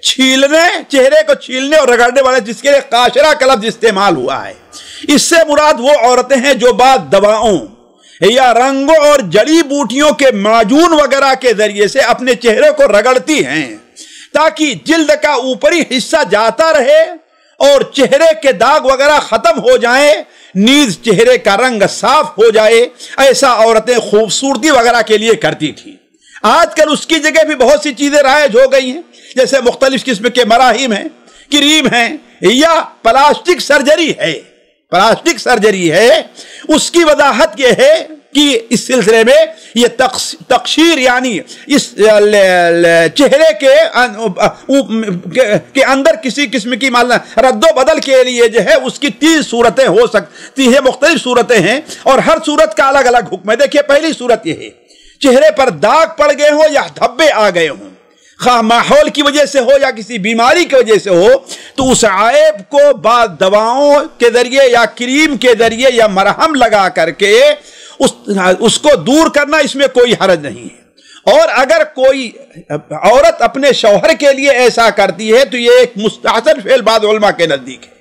چھیلنے، چہرے کو چھیلنے اور رگڑنے والے، جس کے لیے قاشرہ کا لفظ استعمال ہوا ہے۔ اس سے مراد وہ عورتیں ہیں جو بعض دواؤں یا رنگوں اور جڑی بوٹیوں کے معجون وغیرہ کے ذریعے سے اپنے چہرے کو رگڑتی ہیں تاکہ جلد کا اوپری حصہ جاتا رہے اور چہرے کے داغ وغیرہ ختم ہو جائیں، نیز چہرے کا رنگ صاف ہو جائے۔ ایسا عورتیں خوبصورتی وغیرہ کے لیے کرتی تھی۔ آج کل اس کی جگہ بھی بہت سی چیزیں رائج ہو گئی ہیں، جیسے مختلف قسم کے مراہم ہیں، کریم ہیں، یا پلاسٹک سرجری ہے۔ پلاسٹک سرجری ہے، اس کی وضاحت یہ ہے کہ اس سلسلے میں یہ تقشیر، یعنی اس چہرے کے اندر کسی قسم کی رد و بدل کے لیے جو ہے اس کی 30 صورتیں ہو سکتی ہیں، مختلف صورتیں ہیں، اور ہر صورت کا الگ الگ حکم ہے۔ دیکھیے پہلی صورت یہ ہے، چہرے پر داغ پڑ گئے ہوں یا دھبے آ گئے ہوں، خواہ ماحول کی وجہ سے ہو یا کسی بیماری کی وجہ سے ہو، تو اس عیب کو بعض دواؤں کے ذریعے یا کریم کے ذریعے یا مرہم لگا کر کے اس کو دور کرنا، اس میں کوئی حرج نہیں ہے۔ اور اگر کوئی عورت اپنے شوہر کے لیے ایسا کرتی ہے تو یہ ایک مستحسن فعل بعض علماء کے نزدیک ہے۔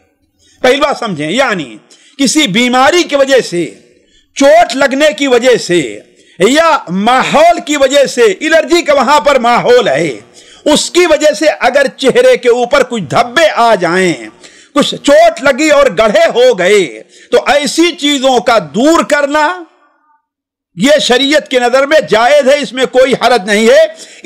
پہلی بات سمجھیں، یعنی کسی بیماری کی وجہ سے، چوٹ لگنے کی وجہ سے، یا ماحول کی وجہ سے، الرجی کا وہاں پر ماحول ہے، اس کی وجہ سے اگر چہرے کے اوپر کچھ دھبے آ جائیں، کچھ چوٹ لگی اور گڑھے ہو گئے، تو ایسی چیزوں کا دور کرنا یہ شریعت کے نظر میں جائز ہے، اس میں کوئی حرج نہیں ہے۔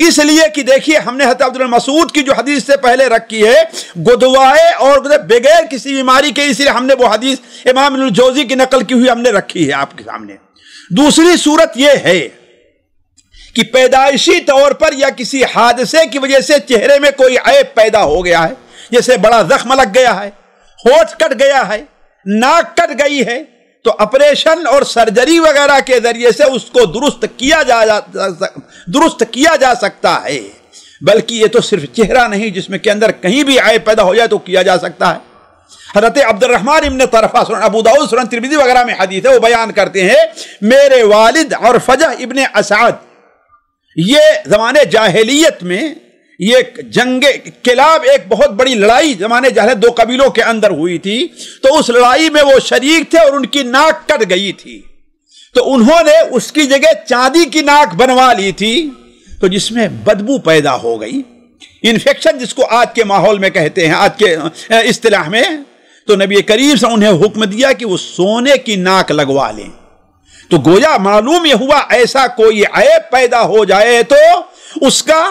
اس لیے کہ دیکھیے ہم نے حضرت عبداللہ مسعود کی جو حدیث سے پہلے رکھی ہے، گدوائے اور بغیر کسی بیماری کے، اس لیے ہم نے وہ حدیث امام ابن الجوزی کی نقل کی ہوئی ہم نے رکھی ہے آپ کے سامنے۔ دوسری صورت یہ ہے کہ پیدائشی طور پر یا کسی حادثے کی وجہ سے چہرے میں کوئی عیب پیدا ہو گیا ہے، جیسے بڑا زخم لگ گیا ہے، ہونٹ کٹ گیا ہے، ناک کٹ گئی ہے، تو آپریشن اور سرجری وغیرہ کے ذریعے سے اس کو درست کیا جا سکتا ہے۔ بلکہ یہ تو صرف چہرہ نہیں، جس میں کے اندر کہیں بھی عیب پیدا ہو جائے تو کیا جا سکتا ہے۔ حضرت عبد الرحمن ابن طرفہ، سنن ابو داؤد، سنن ترمذی وغیرہ میں حدیث ہے، وہ بیان کرتے ہیں میرے والد اور فجہ ابن اسعد، یہ زمانے جاہلیت میں یہ جنگ کلاب، ایک بہت بڑی لڑائی زمانے جاہلیت 2 قبیلوں کے اندر ہوئی تھی، تو اس لڑائی میں وہ شریک تھے اور ان کی ناک کٹ گئی تھی، تو انہوں نے اس کی جگہ چاندی کی ناک بنوا لی تھی، تو جس میں بدبو پیدا ہو گئی، انفیکشن جس کو آج کے ماحول میں کہتے ہیں، آج کے اصطلاح میں، تو نبی کریم سے انہیں حکم دیا کہ وہ سونے کی ناک لگوا لیں۔ تو گویا معلوم یہ ہوا ایسا کوئی عیب پیدا ہو جائے تو اس کا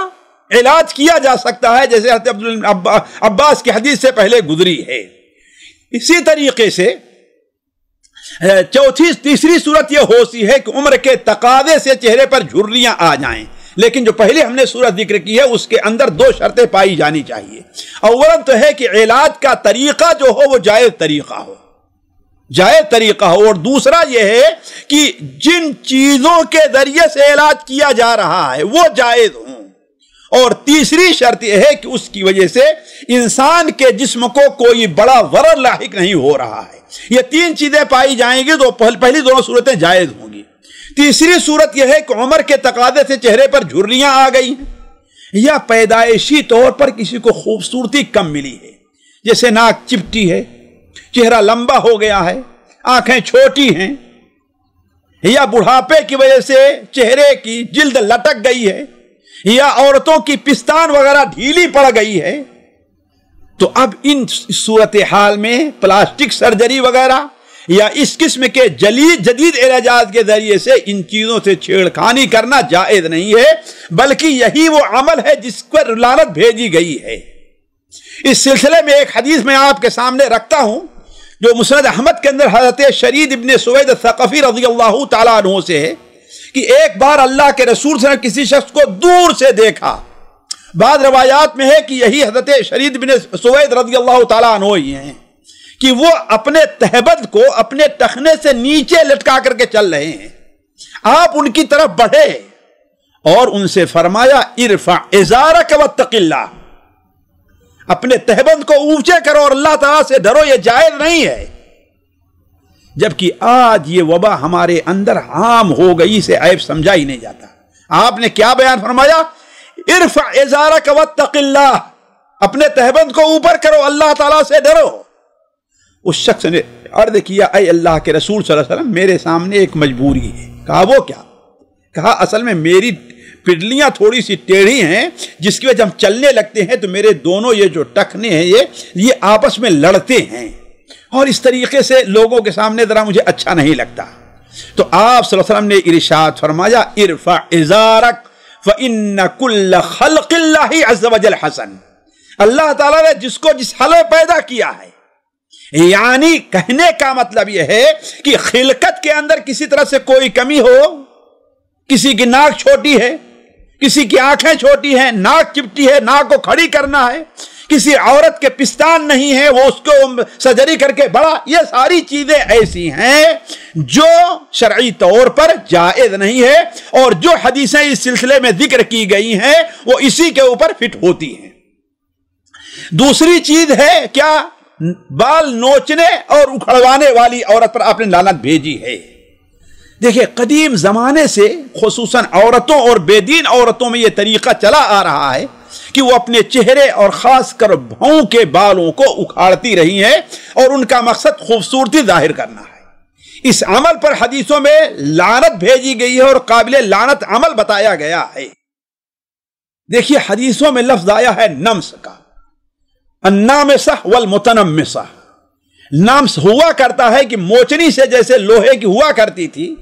علاج کیا جا سکتا ہے، جیسے حضرت عباس کی حدیث سے پہلے گزری ہے۔ اسی طریقے سے تیسری صورت یہ ہوتی ہے کہ عمر کے تقاضے سے چہرے پر جھریاں آ جائیں، لیکن جو پہلے ہم نے صورت ذکر کی ہے اس کے اندر دو شرطیں پائی جانی چاہیے. اولا تو ہے کہ علاج کا طریقہ جو ہو وہ جائز طریقہ ہو، جائز طریقہ ہو، اور دوسرا یہ ہے کہ جن چیزوں کے ذریعے سے علاج کیا جا رہا ہے وہ جائز ہوں، اور تیسری شرط یہ ہے کہ اس کی وجہ سے انسان کے جسم کو کوئی بڑا ضرر لاحق نہیں ہو رہا ہے. یہ تین چیزیں پائی جائیں گی تو پہلی دونوں صورتیں جائز ہوں گی. تیسری صورت یہ ہے کہ عمر کے تقاضے سے چہرے پر جھریاں آ گئی ہیں یا پیدائشی طور پر کسی کو خوبصورتی کم ملی ہے، جیسے ناک چپٹی ہے، چہرہ لمبا ہو گیا ہے، آنکھیں چھوٹی ہیں، یا بڑھاپے کی وجہ سے چہرے کی جلد لٹک گئی ہے، یا عورتوں کی پستان وغیرہ ڈھیلی پڑ گئی ہے. تو اب ان صورتحال میں پلاسٹک سرجری وغیرہ یا اس قسم کے جدید علاجات کے ذریعے سے ان چیزوں سے چھیڑخانی کرنا جائز نہیں ہے، بلکہ یہی وہ عمل ہے جس پر لعنت بھیجی گئی ہے. اس سلسلے میں ایک حدیث میں آپ کے سامنے رکھتا ہوں جو مسند احمد کے اندر حضرت شرید ابن سوید الثقفی رضی اللہ تعالیٰ عنہ سے ہے کہ ایک بار اللہ کے رسول صلی اللہ علیہ وسلم کسی شخص کو دور سے دیکھا. بعض روایات میں ہے کہ یہی حضرت شرید بن سوید رضی اللہ تعالیٰ عنہ ہی ہیں کہ وہ اپنے تہبند کو اپنے ٹخنے سے نیچے لٹکا کر کے چل رہے ہیں. آپ ان کی طرف بڑھے اور ان سے فرمایا ارفع ازارک واتق اللہ، اپنے تہبند کو اونچے کرو اور اللہ تعالیٰ سے ڈرو، یہ جائز نہیں ہے. جبکہ آج یہ وبا ہمارے اندر عام ہو گئی، سے عیب سمجھا ہی نہیں جاتا. آپ نے کیا بیان فرمایا؟ ارفع ازارک واتق اللہ، اپنے تہبند کو اوپر کرو، اللہ تعالیٰ سے ڈرو. اس شخص نے عرض کیا اے اللہ کے رسول صلی اللہ علیہ وسلم میرے سامنے ایک مجبوری ہے. کہا وہ کیا؟ کہا اصل میں میری پڈلیاں تھوڑی سی ٹیڑھی ہیں جس کی وجہ ہم چلنے لگتے ہیں تو میرے دونوں یہ جو ٹخنے ہیں یہ آپس میں لڑتے ہیں اور اس طریقے سے لوگوں کے سامنے ذرا مجھے اچھا نہیں لگتا. تو آپ صلی اللہ علیہ وسلم نے ارشاد فرمایا ارفع ازارک فإن كل خلق اللہ عز وجل حسن. اللہ تعالیٰ نے جس کو جس حال میں پیدا کیا ہے، یعنی کہنے کا مطلب یہ ہے کہ خلقت کے اندر کسی طرح سے کوئی کمی ہو، کسی کی ناک چھوٹی ہے، کسی کی آنکھیں چھوٹی ہیں، ناک چپٹی ہے، ناک کو کھڑی کرنا ہے، کسی عورت کے پستان نہیں ہے وہ اس کو سرجری کر کے بڑا، یہ ساری چیزیں ایسی ہیں جو شرعی طور پر جائز نہیں ہے، اور جو حدیثیں اس سلسلے میں ذکر کی گئی ہیں وہ اسی کے اوپر فٹ ہوتی ہیں. دوسری چیز ہے کیا؟ بال نوچنے اور اکھڑوانے والی عورت پر آپ نے لعنت بھیجی ہے. دیکھیں قدیم زمانے سے خصوصاً عورتوں اور بے دین عورتوں میں یہ طریقہ چلا آ رہا ہے کہ وہ اپنے چہرے اور خاص کر بھاؤں کے بالوں کو اکھاڑتی رہی ہیں اور ان کا مقصد خوبصورتی ظاہر کرنا ہے. اس عمل پر حدیثوں میں لعنت بھیجی گئی ہے اور قابل لعنت عمل بتایا گیا ہے. دیکھیے حدیثوں میں لفظ آیا ہے نمس کا، النامسہ والمتنمسہ. نمس ہوا کرتا ہے کہ موچنی سے جیسے لوہے کی ہوا کرتی تھی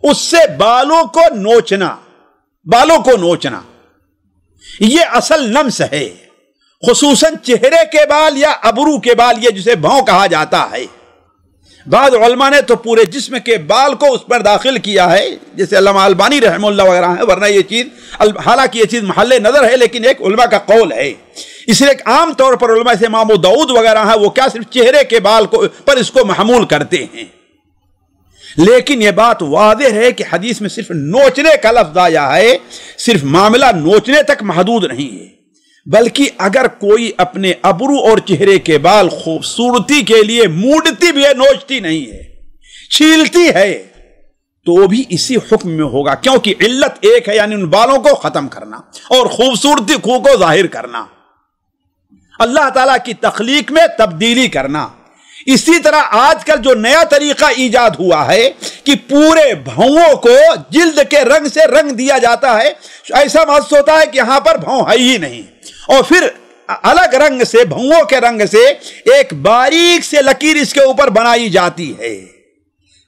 اس سے بالوں کو نوچنا، بالوں کو نوچنا یہ اصل نمس ہے. خصوصاً چہرے کے بال یا ابرو کے بال، یہ جسے بھاؤں کہا جاتا ہے. بعض علماء نے تو پورے جسم کے بال کو اس پر داخل کیا ہے، جیسے علامہ البانی رحمہ اللہ وغیرہ ہے، ورنہ یہ چیز حالانکہ یہ چیز محل نظر ہے لیکن ایک علماء کا قول ہے. اس لیے عام طور پر علماء سے امام داؤد وغیرہ ہیں وہ کیا صرف چہرے کے بال کو پر اس کو محمول کرتے ہیں. لیکن یہ بات واضح ہے کہ حدیث میں صرف نوچنے کا لفظ آیا ہے، صرف معاملہ نوچنے تک محدود نہیں ہے، بلکہ اگر کوئی اپنے ابرو اور چہرے کے بال خوبصورتی کے لیے موڑتی بھی ہے، نوچتی نہیں ہے، چھیلتی ہے، تو وہ بھی اسی حکم میں ہوگا، کیونکہ علت ایک ہے، یعنی ان بالوں کو ختم کرنا اور خوبصورتی کو ظاہر کرنا، اللہ تعالیٰ کی تخلیق میں تبدیلی کرنا. اسی طرح آج کل جو نیا طریقہ ایجاد ہوا ہے کہ پورے بھاؤں کو جلد کے رنگ سے رنگ دیا جاتا ہے، ایسا محسوس ہوتا ہے کہ یہاں پر بھاؤں ہے ہی نہیں، اور پھر الگ رنگ سے، بھاؤں کے رنگ سے ایک باریک سے لکیر اس کے اوپر بنائی جاتی ہے.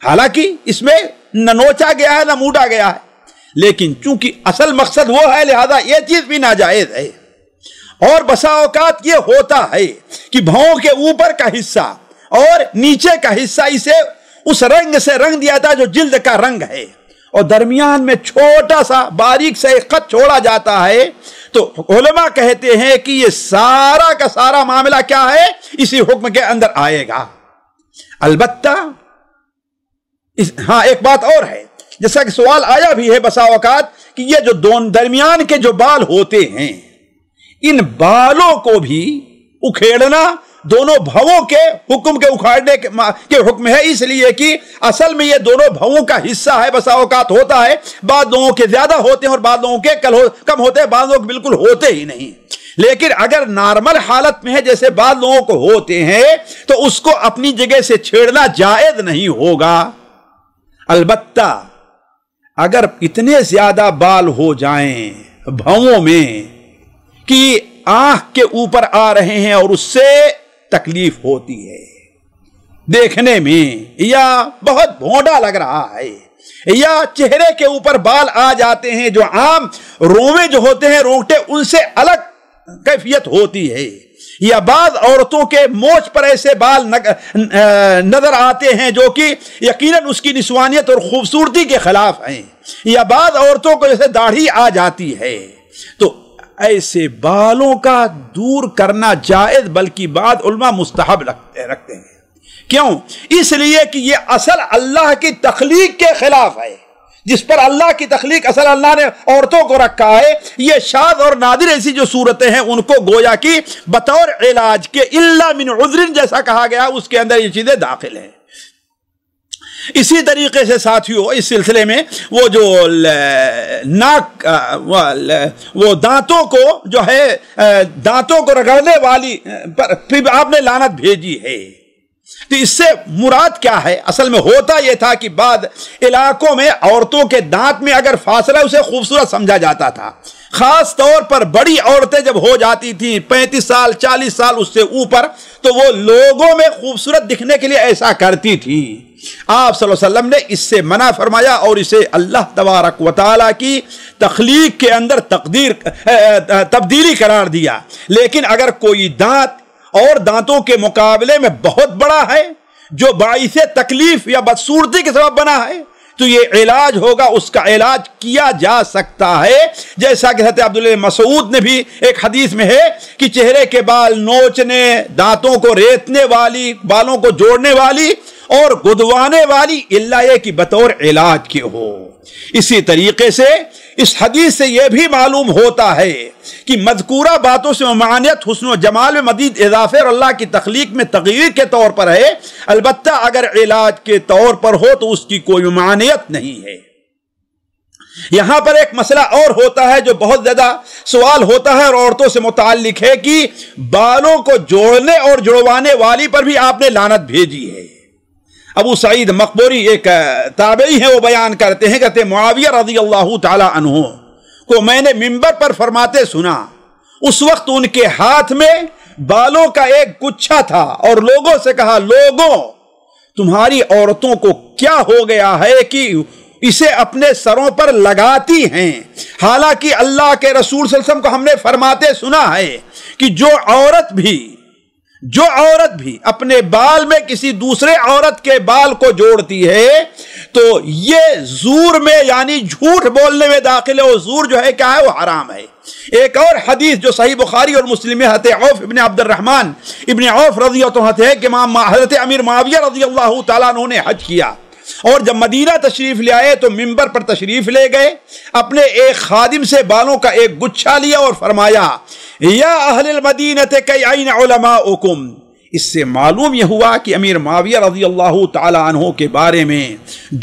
حالانکہ اس میں نہ نوچا گیا ہے نہ موڑا گیا ہے، لیکن چونکہ اصل مقصد وہ ہے لہذا یہ چیز بھی ناجائز ہے. اور بسا اوقات یہ ہوتا ہے کہ بھاؤں کے اوپر کا حصہ اور نیچے کا حصہ اسے اس رنگ سے رنگ دیا تھا جو جلد کا رنگ ہے، اور درمیان میں چھوٹا سا باریک سا ایک خط چھوڑا جاتا ہے، تو علماء کہتے ہیں کہ یہ سارا کا سارا معاملہ کیا ہے، اسی حکم کے اندر آئے گا۔ البتہ ہاں ایک بات اور ہے، جیسا کہ سوال آیا بھی ہے بسا اوقات کہ یہ جو درمیان کے جو بال ہوتے ہیں، ان بالوں کو بھی اکھیڑنا دونوں بھووں کے حکم کے اکھاڑنے کے حکم ہے، اس لیے کہ اصل میں یہ دونوں بھووں کا حصہ ہے۔ بسا اوقات ہوتا ہے بعض لوگوں کے زیادہ ہوتے ہیں اور بعض لوگوں کے کم ہوتے ہیں، بعض لوگوں کے بالکل ہوتے ہی نہیں، لیکن اگر نارمل حالت میں ہے جیسے بعض لوگوں کو ہوتے ہیں تو اس کو اپنی جگہ سے چھیڑنا جائز نہیں ہوگا۔ البتہ اگر اتنے زیادہ بال ہو جائیں بھووں میں کہ آنکھ کے اوپر آ رہے ہیں اور اس سے تکلیف ہوتی ہے دیکھنے میں، یا بہت بھونڈا لگ رہا ہے، یا چہرے کے اوپر بال آ جاتے ہیں جو عام رومے جو ہوتے ہیں رونگٹے ان سے الگ کیفیت ہوتی ہے، یا بعض عورتوں کے مونچھ پر ایسے بال نظر آتے ہیں جو کہ یقیناً اس کی نسوانیت اور خوبصورتی کے خلاف ہیں، یا بعض عورتوں کو جیسے داڑھی آ جاتی ہے، تو ایسے بالوں کا دور کرنا جائز، بلکہ بعض علماء مستحب رکھتے ہیں۔ کیوں؟ اس لیے کہ یہ اصل اللہ کی تخلیق کے خلاف ہے، جس پر اللہ کی تخلیق اصل اللہ نے عورتوں کو رکھا ہے۔ یہ شاذ اور نادر ایسی جو صورتیں ہیں ان کو گویا کہ بطور علاج کے الا من عذر جیسا کہا گیا اس کے اندر یہ چیزیں داخل ہیں۔ اسی طریقے سے ساتھیوں اس سلسلے میں وہ جو ناک وہ دانتوں کو جو ہے دانتوں کو رگڑنے والی پھر آپ نے لعنت بھیجی ہے، تو اس سے مراد کیا ہے؟ اصل میں ہوتا یہ تھا کہ بعض علاقوں میں عورتوں کے دانت میں اگر فاصلہ اسے خوبصورت سمجھا جاتا تھا، خاص طور پر بڑی عورتیں جب ہو جاتی تھیں 35 سال 40 سال اس سے اوپر، تو وہ لوگوں میں خوبصورت دکھنے کے لیے ایسا کرتی تھی۔ آپ صلی اللہ علیہ وسلم نے اس سے منع فرمایا اور اسے اللہ تبارک و تعالیٰ کی تخلیق کے اندر تبدیلی قرار دیا۔ لیکن اگر کوئی دانت اور دانتوں کے مقابلے میں بہت بڑا ہے جو باعث تکلیف یا بدصورتی کے سبب بنا ہے، تو یہ علاج ہوگا، اس کا علاج کیا جا سکتا ہے، جیسا کہ حضرت عبداللہ مسعود نے بھی ایک حدیث میں ہے کہ چہرے کے بال نوچنے، دانتوں کو ریتنے والی، بالوں کو جوڑنے والی اور گدوانے والی الا یہ کہ بطور علاج کے ہو۔ اسی طریقے سے اس حدیث سے یہ بھی معلوم ہوتا ہے کہ مذکورہ باتوں سے ممانعت حسن و جمال میں مزید اضافے اور اللہ کی تخلیق میں تغییر کے طور پر ہے، البتہ اگر علاج کے طور پر ہو تو اس کی کوئی ممانعت نہیں ہے۔ یہاں پر ایک مسئلہ اور ہوتا ہے جو بہت زیادہ سوال ہوتا ہے اور عورتوں سے متعلق ہے کہ بالوں کو جوڑنے اور جڑوانے والی پر بھی آپ نے لعنت بھیجی ہے۔ ابو سعید مقبوری ایک تابعی ہیں، وہ بیان کرتے ہیں، کہتے ہیں معاویہ رضی اللہ تعالی عنہ کو میں نے منبر پر فرماتے سنا، اس وقت ان کے ہاتھ میں بالوں کا ایک گچھا تھا اور لوگوں سے کہا، لوگوں تمہاری عورتوں کو کیا ہو گیا ہے کہ اسے اپنے سروں پر لگاتی ہیں، حالانکہ اللہ کے رسول صلی اللہ علیہ وسلم کو ہم نے فرماتے سنا ہے کہ جو عورت بھی اپنے بال میں کسی دوسرے عورت کے بال کو جوڑتی ہے تو یہ زور میں یعنی جھوٹ بولنے میں داخل ہے، اور زور جو ہے کیا ہے، وہ حرام ہے۔ ایک اور حدیث جو صحیح بخاری اور مسلم میں حضرت عوف ابن عبد الرحمن ابن عوف رضی اللہ عنہ ہے کہ حضرت امیر معاویہ رضی اللہ تعالیٰ عنہ نے حج کیا اور جب مدینہ تشریف لے آئے تو منبر پر تشریف لے گئے، اپنے ایک خادم سے بالوں کا ایک گچھا لیا اور فرمایا، یا اہل المدینہ کی این علماؤکم۔ اس سے معلوم یہ ہوا کہ امیر معاویہ رضی اللہ تعالی عنہ کے بارے میں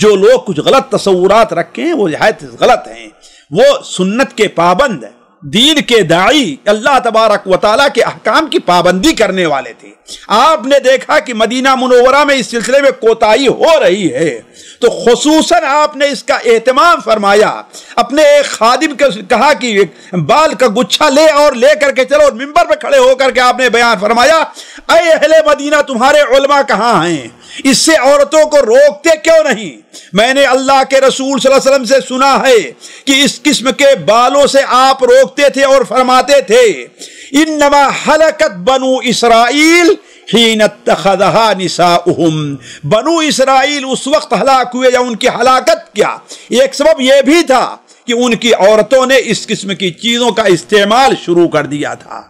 جو لوگ کچھ غلط تصورات رکھے ہیں وہ نہایت غلط ہیں، وہ سنت کے پابند، دین کے داعی، اللہ تبارک و تعالیٰ کے احکام کی پابندی کرنے والے تھے۔ آپ نے دیکھا کہ مدینہ منورہ میں اس سلسلے میں کوتاہی ہو رہی ہے تو خصوصاً آپ نے اس کا اہتمام فرمایا، اپنے ایک خادم کو کہا کہ بال کا گچھا لے اور لے کر کے چلو، اور منبر پہ کھڑے ہو کر کے آپ نے بیان فرمایا، اے اہل مدینہ تمہارے علماء کہاں ہیں؟ اس سے عورتوں کو روکتے کیوں نہیں؟ میں نے اللہ کے رسول صلی اللہ علیہ وسلم سے سنا ہے کہ اس قسم کے بالوں سے آپ روکتے تھے اور فرماتے تھے، انما حلقت بنو اسرائیل حین اتخذہا نساؤہم، بنو اسرائیل اس وقت ہلاک ہوئے یا ان کی ہلاکت کیا، ایک سبب یہ بھی تھا کہ ان کی عورتوں نے اس قسم کی چیزوں کا استعمال شروع کر دیا تھا۔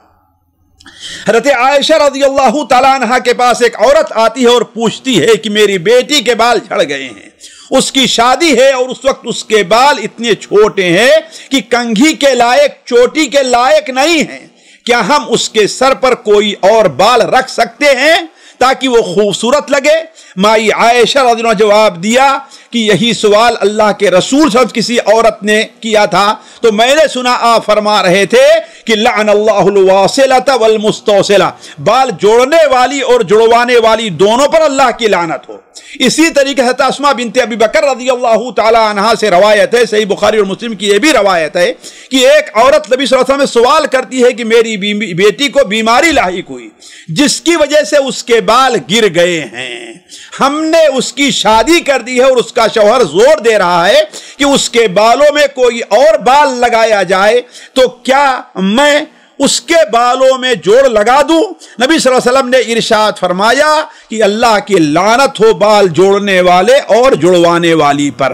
حضرت عائشہ رضی اللہ تعالیٰ عنہ کے پاس ایک عورت آتی ہے اور پوچھتی ہے کہ میری بیٹی کے بال جھڑ گئے ہیں، اس کی شادی ہے اور اس وقت اس کے بال اتنے چھوٹے ہیں کہ کنگھی کے لائق، چوٹی کے لائق نہیں ہیں، کیا ہم اس کے سر پر کوئی اور بال رکھ سکتے ہیں تاکہ وہ خوبصورت لگے؟ مائی عائشہ رضی اللہ عنہ جواب دیا کہ یہی سوال اللہ کے رسول صلی اللہ علیہ وسلم کسی عورت نے کیا تھا تو میں نے سنا آپ فرما رہے تھے کہ لعن اللہ الواصلۃ والمستوصلہ، بال جوڑنے والی اور جڑوانے والی دونوں پر اللہ کی لعنت ہو۔ اسی طریقے سے اسماء بنت ابی بکر رضی اللہ تعالی عنہا سے روایت ہے، صحیح بخاری اور مسلم کی یہ بھی روایت ہے کہ ایک عورت نبی صلی اللہ علیہ وسلم سے سوال کرتی ہے کہ میری بیٹی کو بیماری لاحق ہوئی جس کی وجہ سے اس کے بال گر گئے ہیں، ہم نے اس کی شادی کر دی ہے اور اس کا شوہر زور دے رہا ہے کہ اس کے بالوں میں کوئی اور بال لگایا جائے، تو کیا میں اس کے بالوں میں جوڑ لگا دوں؟ نبی صلی اللہ علیہ وسلم نے ارشاد فرمایا کہ اللہ کی لعنت ہو بال جوڑنے والے اور جڑوانے والی پر۔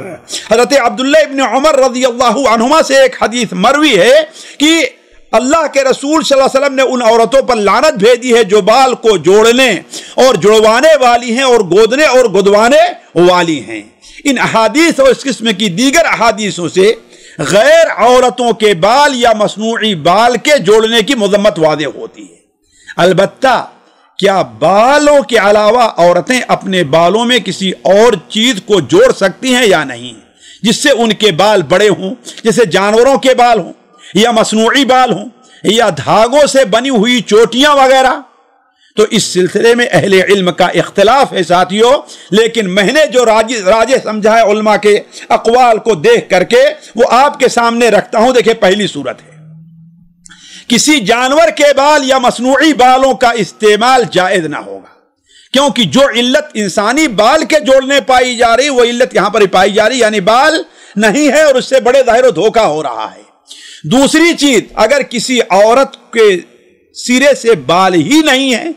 حضرت عبداللہ ابن عمر رضی اللہ عنہما سے ایک حدیث مروی ہے کہ اللہ کے رسول صلی اللہ علیہ وسلم نے ان عورتوں پر لعنت بھیجی ہے جو بال کو جوڑنے اور جڑوانے والی ہیں اور گودنے اور گدوانے والی ہیں۔ ان احادیث اور اس قسم کی دیگر احادیثوں سے غیر عورتوں کے بال یا مصنوعی بال کے جوڑنے کی مذمت واضح ہوتی ہے۔ البتہ کیا بالوں کے علاوہ عورتیں اپنے بالوں میں کسی اور چیز کو جوڑ سکتی ہیں یا نہیں جس سے ان کے بال بڑے ہوں، جیسے جانوروں کے بال ہوں یا مصنوعی بال ہوں یا دھاگوں سے بنی ہوئی چوٹیاں وغیرہ؟ تو اس سلسلے میں اہل علم کا اختلاف ہے ساتھیوں، لیکن میں نے جو راجح سمجھا ہے علماء کے اقوال کو دیکھ کر کے وہ آپ کے سامنے رکھتا ہوں۔ دیکھیں، پہلی صورت ہے کسی جانور کے بال یا مصنوعی بالوں کا استعمال جائز نہ ہوگا، کیونکہ جو علت انسانی بال کے جوڑنے پائی جا رہی وہ علت یہاں پر پائی جا رہی، یعنی بال نہیں ہے اور اس سے بڑے ظاہر و دھوکہ ہو رہا ہے۔ دوسری چیز، اگر کسی عورت کے سرے سے بال ہی نہیں ہیں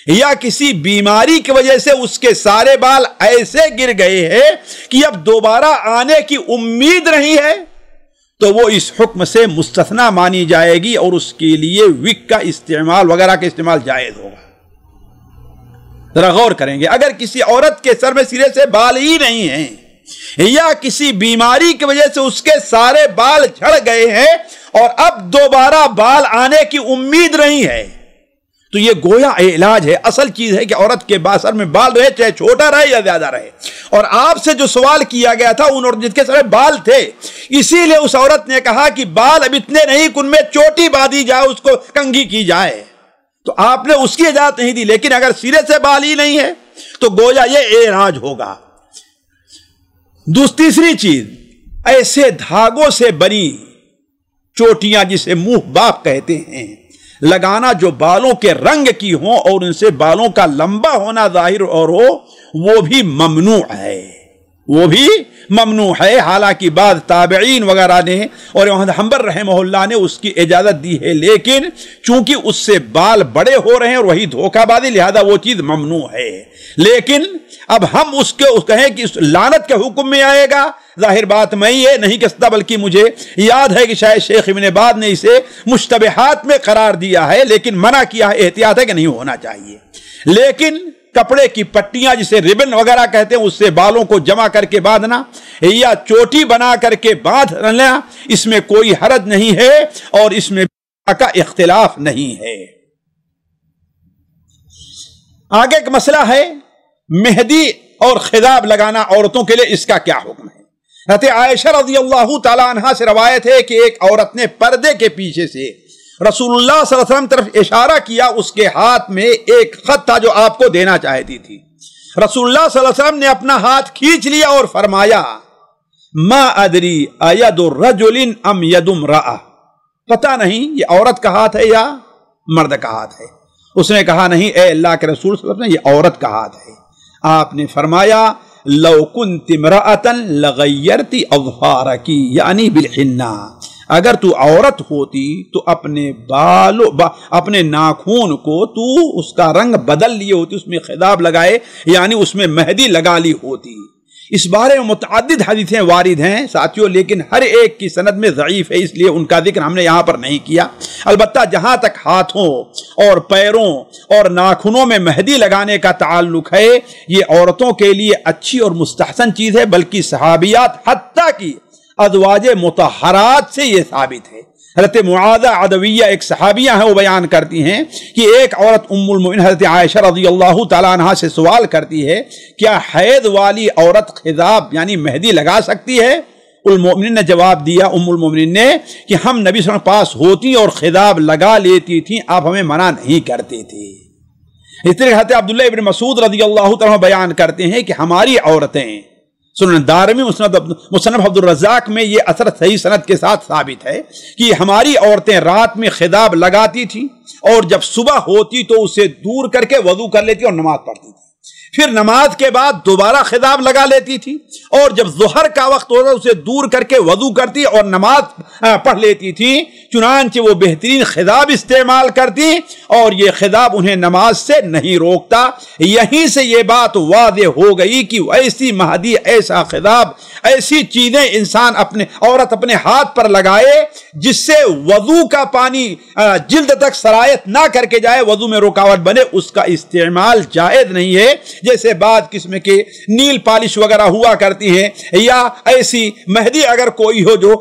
یا کسی بیماری کی وجہ سے اس کے سارے بال ایسے گر گئے ہیں کہ اب دوبارہ آنے کی امید نہیں ہے تو وہ اس حکم سے مستثنا مانی جائے گی اور اس کے لیے وگ کا استعمال وغیرہ کا استعمال جائز ہوگا۔ ذرا غور کریں گے، اگر کسی عورت کے سر میں سرے سے بال ہی نہیں ہیں یا کسی بیماری کی وجہ سے اس کے سارے بال جھڑ گئے ہیں اور اب دوبارہ بال آنے کی امید نہیں ہے تو یہ گویا علاج ہے۔ اصل چیز ہے کہ عورت کے سر میں بال رہے، چاہے چھوٹا رہے یا زیادہ رہے۔ اور آپ سے جو سوال کیا گیا تھا ان عورت جس کے سر میں بال تھے، اسی لیے اس عورت نے کہا کہ بال اب اتنے نہیں کہ ان میں چوٹی باندھی جائے، اس کو کنگھی کی جائے، تو آپ نے اس کی اجازت نہیں دی۔ لیکن اگر سرے سے بال ہی نہیں ہے تو گویا یہ علاج ہوگا۔ تیسری چیز، ایسے دھاگوں سے بنی چوٹیاں جسے منہ باپ کہتے ہیں لگانا جو بالوں کے رنگ کی ہوں اور ان سے بالوں کا لمبا ہونا ظاہر اور ہو، وہ بھی ممنوع ہے، وہ بھی ممنوع ہے۔ حالانکہ بعض تابعین وغیرہ نے اور امام حنبل رحمہ اللہ نے اس کی اجازت دی ہے، لیکن چونکہ اس سے بال بڑے ہو رہے ہیں اور وہی دھوکہ بازی، لہذا وہ چیز ممنوع ہے۔ لیکن اب ہم اس کے کہیں کہ اس لعنت کے حکم میں آئے گا، ظاہر بات میں یہ نہیں کہتا، بلکہ مجھے یاد ہے کہ شاید شیخ ابن باز نے اسے مشتبہات میں قرار دیا ہے، لیکن منع کیا ہے، احتیاط ہے کہ نہیں ہونا چاہیے۔ لیکن کپڑے کی پٹیاں جسے ربن وغیرہ کہتے ہیں، اس سے بالوں کو جمع کر کے باندھنا یا چوٹی بنا کر کے باندھنا، اس میں کوئی حرج نہیں ہے اور اس میں کا اختلاف نہیں ہے۔ آگے ایک مسئلہ ہے مہندی اور خضاب لگانا عورتوں کے لیے، اس کا کیا حکم ہے؟ حضرت عائشہ رضی اللہ تعالی عنہا سے روایت ہے کہ ایک عورت نے پردے کے پیچھے سے رسول اللہ صلی اللہ علیہ وسلم طرف اشارہ کیا، اس کے ہاتھ میں ایک خط تھا جو آپ کو دینا چاہتی تھی۔ رسول اللہ صلی اللہ علیہ وسلم نے اپنا ہاتھ کھینچ لیا اور فرمایا ما ادری اید رجل ام ید امرأة، پتہ نہیں یہ عورت کا ہاتھ ہے یا مرد کا ہاتھ ہے۔ اس نے کہا نہیں اے اللہ کے رسول صلی اللہ علیہ وسلم، یہ عورت کا ہاتھ ہے۔ آپ نے فرمایا لو کنت امرأة لغیرت اظفارکی، یعنی بالحنہ، اگر تو عورت ہوتی تو اپنے ناخون کو تو اس کا رنگ بدل لیے ہوتی، اس میں خداب لگائے یعنی اس میں مہندی لگا لی ہوتی۔ اس بارے میں متعدد حدیثیں وارد ہیں ساتھیوں، لیکن ہر ایک کی سند میں ضعیف ہے، اس لیے ان کا ذکر ہم نے یہاں پر نہیں کیا۔ البتہ جہاں تک ہاتھوں اور پیروں اور ناخنوں میں مہندی لگانے کا تعلق ہے، یہ عورتوں کے لیے اچھی اور مستحسن چیز ہے، بلکہ صحابیات حتیٰ کہ ازواج مطہرات سے یہ ثابت ہے۔ حضرت معاذہ عدویہ ایک صحابیہ ہیں، وہ بیان کرتی ہیں کہ ایک عورت ام المؤمنین حضرت عائشہ رضی اللہ تعالیٰ عنہا سے سوال کرتی ہے، کیا حیض والی عورت خضاب یعنی مہندی لگا سکتی ہے؟ المؤمنین نے جواب دیا، ام المؤمنین نے، کہ ہم نبی صلی اللہ علیہ وسلم پاس ہوتی اور خضاب لگا لیتی تھیں، آپ ہمیں منع نہیں کرتے تھے۔ اس طرح حضرت عبداللہ ابن مسعود رضی اللہ تعالیٰ بیان کرتے ہیں کہ ہماری عورتیں، سنن دارمی مصنف عبد الرزاق میں یہ اثر صحیح سند کے ساتھ ثابت ہے کہ ہماری عورتیں رات میں خضاب لگاتی تھیں اور جب صبح ہوتی تو اسے دور کر کے وضو کر لیتی اور نماز پڑھتی تھی، پھر نماز کے بعد دوبارہ خضاب لگا لیتی تھی، اور جب ظہر کا وقت ہوتا اسے دور کر کے وضو کرتی اور نماز پڑھ لیتی تھی۔ چنانچہ وہ بہترین خضاب استعمال کرتی اور یہ خضاب انہیں نماز سے نہیں روکتا۔ یہیں سے یہ بات واضح ہو گئی کہ ایسی مہندی، ایسا خضاب، ایسی چیزیں انسان عورت اپنے ہاتھ پر لگائے جس سے وضو کا پانی جلد تک سرایت نہ کر کے جائے، وضو میں رکاوٹ بنے، اس کا استعمال جائز نہیں ہے۔ جیسے بعض قسم کے نیل پالش وغیرہ ہوا کرتی ہیں، یا ایسی مہندی اگر کوئی ہو جو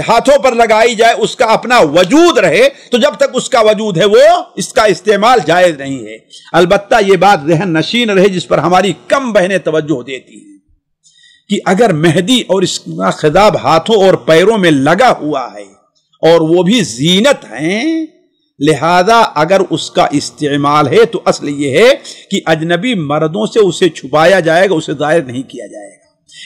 ہاتھوں پر لگائی جائے، اس کا اپنا وجود رہے، تو جب تک اس کا وجود ہے وہ اس کا استعمال جائز نہیں ہے۔ البتہ یہ بات ذہن نشین رہے جس پر ہماری کم بہنیں توجہ دیتی ہیں کہ اگر مہندی اور اس کا خضاب ہاتھوں اور پیروں میں لگا ہوا ہے اور وہ بھی زینت ہیں، لہذا اگر اس کا استعمال ہے تو اصل یہ ہے کہ اجنبی مردوں سے اسے چھپایا جائے گا، اسے ظاہر نہیں کیا جائے گا۔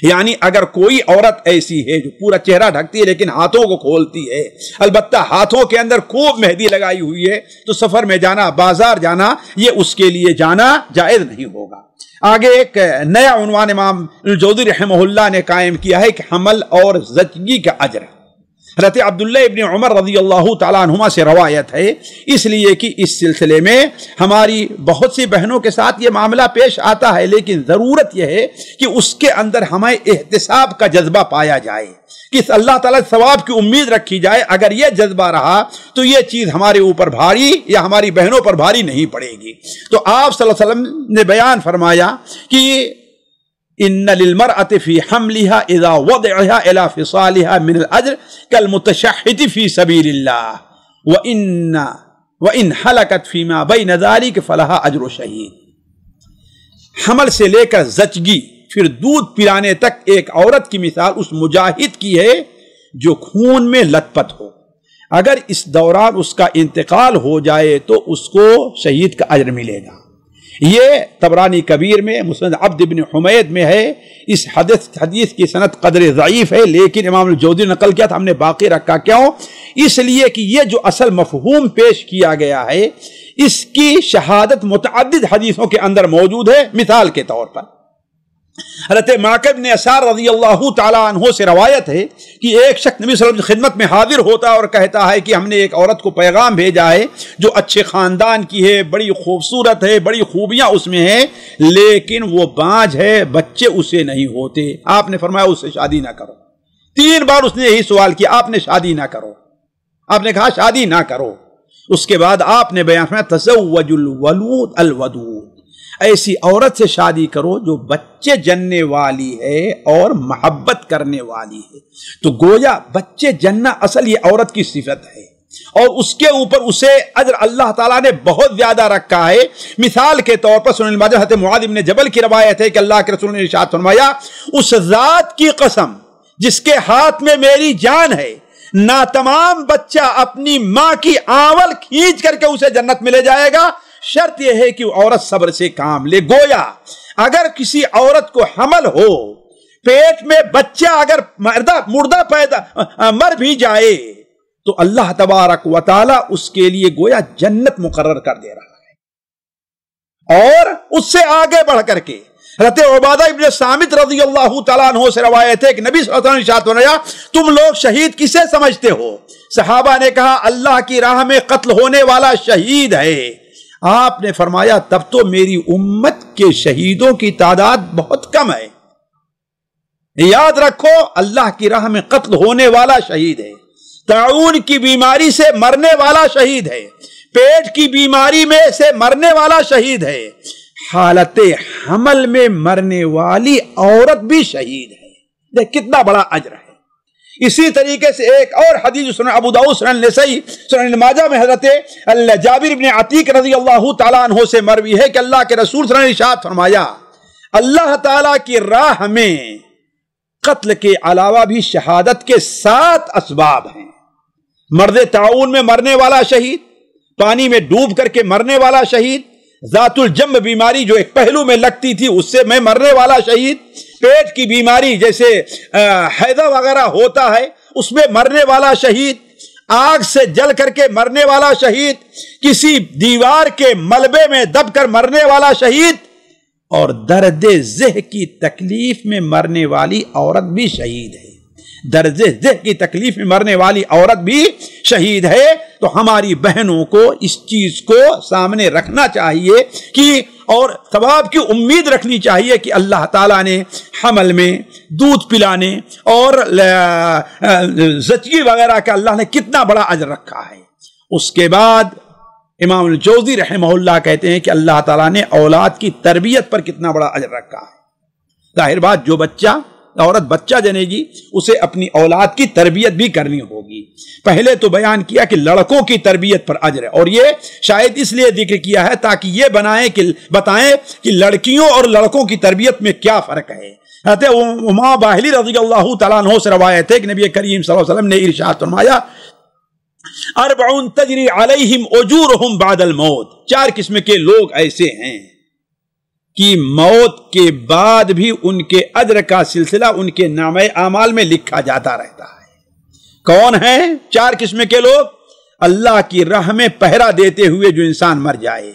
یعنی اگر کوئی عورت ایسی ہے جو پورا چہرہ ڈھکتی ہے لیکن ہاتھوں کو کھولتی ہے، البتہ ہاتھوں کے اندر خوب مہندی لگائی ہوئی ہے، تو سفر میں جانا، بازار جانا، یہ اس کے لیے جانا جائز نہیں ہوگا۔ آگے ایک نیا عنوان امام الجوزی رحمہ اللہ نے قائم کیا ہے کہ حمل اور زچگی کا اجر۔ حضرت عبداللہ ابن عمر رضی اللہ تعالیٰ عنہما سے روایت ہے، اس لیے کہ اس سلسلے میں ہماری بہت سی بہنوں کے ساتھ یہ معاملہ پیش آتا ہے، لیکن ضرورت یہ ہے کہ اس کے اندر ہمیں احتساب کا جذبہ پایا جائے، کہ اللہ تعالیٰ ثواب کی امید رکھی جائے۔ اگر یہ جذبہ رہا تو یہ چیز ہمارے اوپر بھاری یا ہماری بہنوں پر بھاری نہیں پڑے گی۔ تو آپ صلی اللہ علیہ وسلم نے بیان فرمایا کہ ان للمرأة في حملها اذا وضعها الى فصالها من الاجر كالمتشحت في سبيل الله وان حلقت فيما بين ذلك فلها اجر شهيد۔ حمل سے لے کر زچگی پھر دودھ پلانے تک ایک عورت کی مثال اس مجاہد کی ہے جو خون میں لت پت ہو، اگر اس دوران اس کا انتقال ہو جائے تو اس کو شہید کا اجر ملے گا۔ یہ طبرانی کبیر میں، مسند عبد بن حمید میں ہے۔ اس حدیث کی سند قدر ضعیف ہے، لیکن امام الجوزی نقل کیا تھا، ہم نے باقی رکھا۔ کیوں؟ اس لیے کہ یہ جو اصل مفہوم پیش کیا گیا ہے اس کی شہادت متعدد حدیثوں کے اندر موجود ہے۔ مثال کے طور پر حضرت معقب بن یسار رضی اللہ تعالیٰ عنہ سے روایت ہے کہ ایک شخص نبی صلی اللہ علیہ وسلم کی خدمت میں حاضر ہوتا ہے اور کہتا ہے کہ ہم نے ایک عورت کو پیغام بھیجا ہے جو اچھے خاندان کی ہے، بڑی خوبصورت ہے، بڑی خوبیاں اس میں ہیں، لیکن وہ بانجھ ہے، بچے اسے نہیں ہوتے۔ آپ نے فرمایا اس سے شادی نہ کرو۔ 3 بار اس نے یہی سوال کیا، آپ نے شادی نہ کرو، آپ نے کہا شادی نہ کرو۔ اس کے بعد آپ نے بیان فرمایا تزوج الولود الودود، ایسی عورت سے شادی کرو جو بچے جننے والی ہے اور محبت کرنے والی ہے۔ تو گویا بچے جننا اصل یہ عورت کی صفت ہے، اور اس کے اوپر اسے اجر اللہ تعالیٰ نے بہت زیادہ رکھا ہے۔ مثال کے طور پر سنن ماجہ حضرت معاذ بن جبل کی روایت ہے کہ اللہ کے رسول نے ارشاد فرمایا، اس ذات کی قسم جس کے ہاتھ میں میری جان ہے، نہ تمام بچہ اپنی ماں کی آنول کھینچ کر کے اسے جنت ملے جائے گا، شرط یہ ہے کہ وہ عورت صبر سے کام لے۔ گویا اگر کسی عورت کو حمل ہو، پیٹ میں بچہ اگر مردہ پیدا مر بھی جائے، تو اللہ تبارک و تعالی اس کے لیے گویا جنت مقرر کر دے رہا ہے۔ اور اس سے آگے بڑھ کر کے حضرت عبادہ ابن صامت رضی اللہ تعالیٰ عنہ سے روایت ہے کہ نبی صلی اللہ علیہ وسلم نے ارشاد فرمایا تم لوگ شہید کسے سمجھتے ہو؟ صحابہ نے کہا اللہ کی راہ میں قتل ہونے والا شہید ہے۔ آپ نے فرمایا تب تو میری امت کے شہیدوں کی تعداد بہت کم ہے۔ یاد رکھو اللہ کی راہ میں قتل ہونے والا شہید ہے، طاعون کی بیماری سے مرنے والا شہید ہے، پیٹ کی بیماری میں سے مرنے والا شہید ہے، حالت حمل میں مرنے والی عورت بھی شہید ہے۔ دیکھ کتنا بڑا اجر ہے۔ اسی طریقے سے ایک اور حدیث سنن ابو داؤد، سنن نسائی، سنن ماجہ میں حضرت جابر بن عتیق رضی اللہ تعالیٰ عنہ سے مروی ہے کہ اللہ کے رسول صلی اللہ علیہ وسلم نے ارشاد فرمایا اللہ تعالیٰ کی راہ میں قتل کے علاوہ بھی شہادت کے 7 اسباب ہیں۔ مرض طاعون میں مرنے والا شہید، پانی میں ڈوب کر کے مرنے والا شہید، ذات الجنب بیماری جو ایک پہلو میں لگتی تھی اس سے میں مرنے والا شہید، پیٹ کی بیماری جیسے حیضہ وغیرہ ہوتا ہے اس میں مرنے والا شہید، آگ سے جل کر کے مرنے والا شہید، کسی دیوار کے ملبے میں دب کر مرنے والا شہید، اور درد ذہ کی تکلیف میں مرنے والی عورت بھی شہید ہے۔ درد ذہ کی تکلیف میں مرنے والی عورت بھی شہید ہے۔ تو ہماری بہنوں کو اس چیز کو سامنے رکھنا چاہیے کہ اور ثواب کی امید رکھنی چاہیے کہ اللہ تعالیٰ نے حمل میں دودھ پلانے اور زچگی وغیرہ کا اللہ نے کتنا بڑا اجر رکھا ہے۔ اس کے بعد امام الجوزی رحمہ اللہ کہتے ہیں کہ اللہ تعالیٰ نے اولاد کی تربیت پر کتنا بڑا اجر رکھا ہے۔ ظاہر بات جو بچہ عورت بچہ جنے گی اسے اپنی اولاد کی تربیت بھی کرنی ہوگی۔ پہلے تو بیان کیا کہ لڑکوں کی تربیت پر اجر ہے، اور یہ شاید اس لیے ذکر کیا ہے تاکہ یہ بتائیں کہ لڑکیوں اور لڑکوں کی تربیت میں کیا فرق ہے۔ حضرت امام باہلی رضی اللہ تعالیٰ عنہ سے روایت ہے کہ نبی کریم صلی اللہ علیہ وسلم نے ارشاد فرمایا 4 تجری علیہم اجورہم بعد الموت، 4 قسم کے لوگ ایسے ہیں کہ موت کے بعد بھی ان کے اجر کا سلسلہ ان کے نامہ اعمال میں لکھا جاتا رہتا ہے۔ کون ہیں 4 قسم کے لوگ؟ اللہ کی راہ میں پہرا دیتے ہوئے جو انسان مر جائے،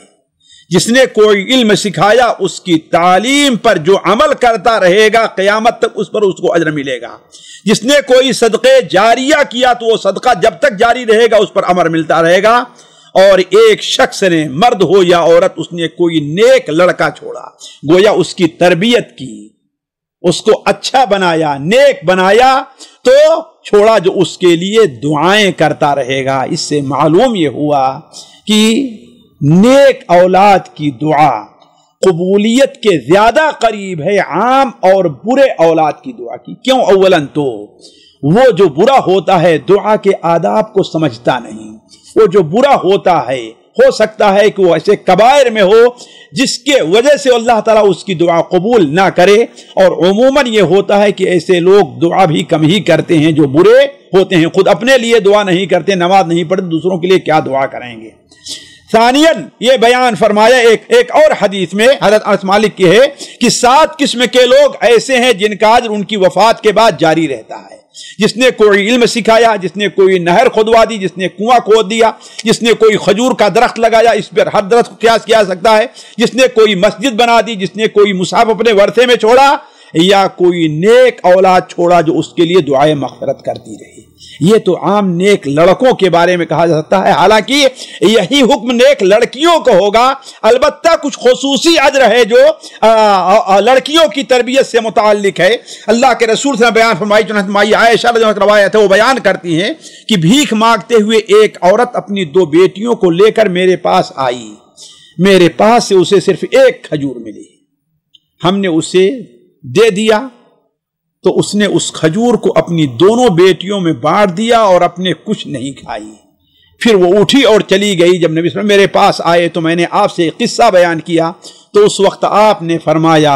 جس نے کوئی علم سکھایا اس کی تعلیم پر جو عمل کرتا رہے گا قیامت تک اس پر اس کو اجر ملے گا، جس نے کوئی صدقے جاریہ کیا تو وہ صدقہ جب تک جاری رہے گا اس پر امر ملتا رہے گا، اور ایک شخص نے مرد ہو یا عورت اس نے کوئی نیک لڑکا چھوڑا، گویا اس کی تربیت کی، اس کو اچھا بنایا، نیک بنایا تو چھوڑا جو اس کے لیے دعائیں کرتا رہے گا۔ اس سے معلوم یہ ہوا کہ نیک اولاد کی دعا قبولیت کے زیادہ قریب ہے عام اور برے اولاد کی دعا کی۔ کیوں؟ اولاً تو وہ جو برا ہوتا ہے دعا کے آداب کو سمجھتا نہیں، وہ جو برا ہوتا ہے ہو سکتا ہے کہ وہ ایسے کبائر میں ہو جس کے وجہ سے اللہ تعالیٰ اس کی دعا قبول نہ کرے، اور عموماً یہ ہوتا ہے کہ ایسے لوگ دعا بھی کم ہی کرتے ہیں جو برے ہوتے ہیں، خود اپنے لیے دعا نہیں کرتے، نماز نہیں پڑھتے، دوسروں کے لیے کیا دعا کریں گے۔ ثانیاً یہ بیان فرمایا ایک اور حدیث میں حضرت انس مالک کی ہے کہ 7 قسم کے لوگ ایسے ہیں جن کا اجر ان کی وفات کے بعد جاری رہتا ہے۔ جس نے کوئی علم سکھایا، جس نے کوئی نہر کھودوا دی، جس نے کنواں کھود دیا، جس نے کوئی کھجور کا درخت لگایا، اس پر ہر درخت کو قیاس کیا سکتا ہے، جس نے کوئی مسجد بنا دی، جس نے کوئی مصحف اپنے ورثے میں چھوڑا، یا کوئی نیک اولاد چھوڑا جو اس کے لیے دعائیں مغفرت کرتی رہی۔ یہ تو عام نیک لڑکوں کے بارے میں کہا جا سکتا ہے، حالانکہ یہی حکم نیک لڑکیوں کو ہوگا، البتہ کچھ خصوصی اجر ہے جو لڑکیوں کی تربیت سے متعلق ہے۔ اللہ کے رسول سے بیان فرمائی، چنانچہ مائی عائشہ رضی اللہ عنہا روایت ہے، وہ بیان کرتی ہیں کہ بھیک مانگتے ہوئے ایک عورت اپنی 2 بیٹیوں کو لے کر میرے پاس آئی، میرے پاس سے اسے صرف 1 کھجور ملی، ہم نے اسے دے دیا تو اس نے اس کھجور کو اپنی دونوں بیٹیوں میں بانٹ دیا اور اپنے کچھ نہیں کھائی۔ پھر وہ اٹھی اور چلی گئی۔ جب نبی صلی اللہ علیہ وسلم میرے پاس آئے تو میں نے آپ سے ایک قصہ بیان کیا تو اس وقت آپ نے فرمایا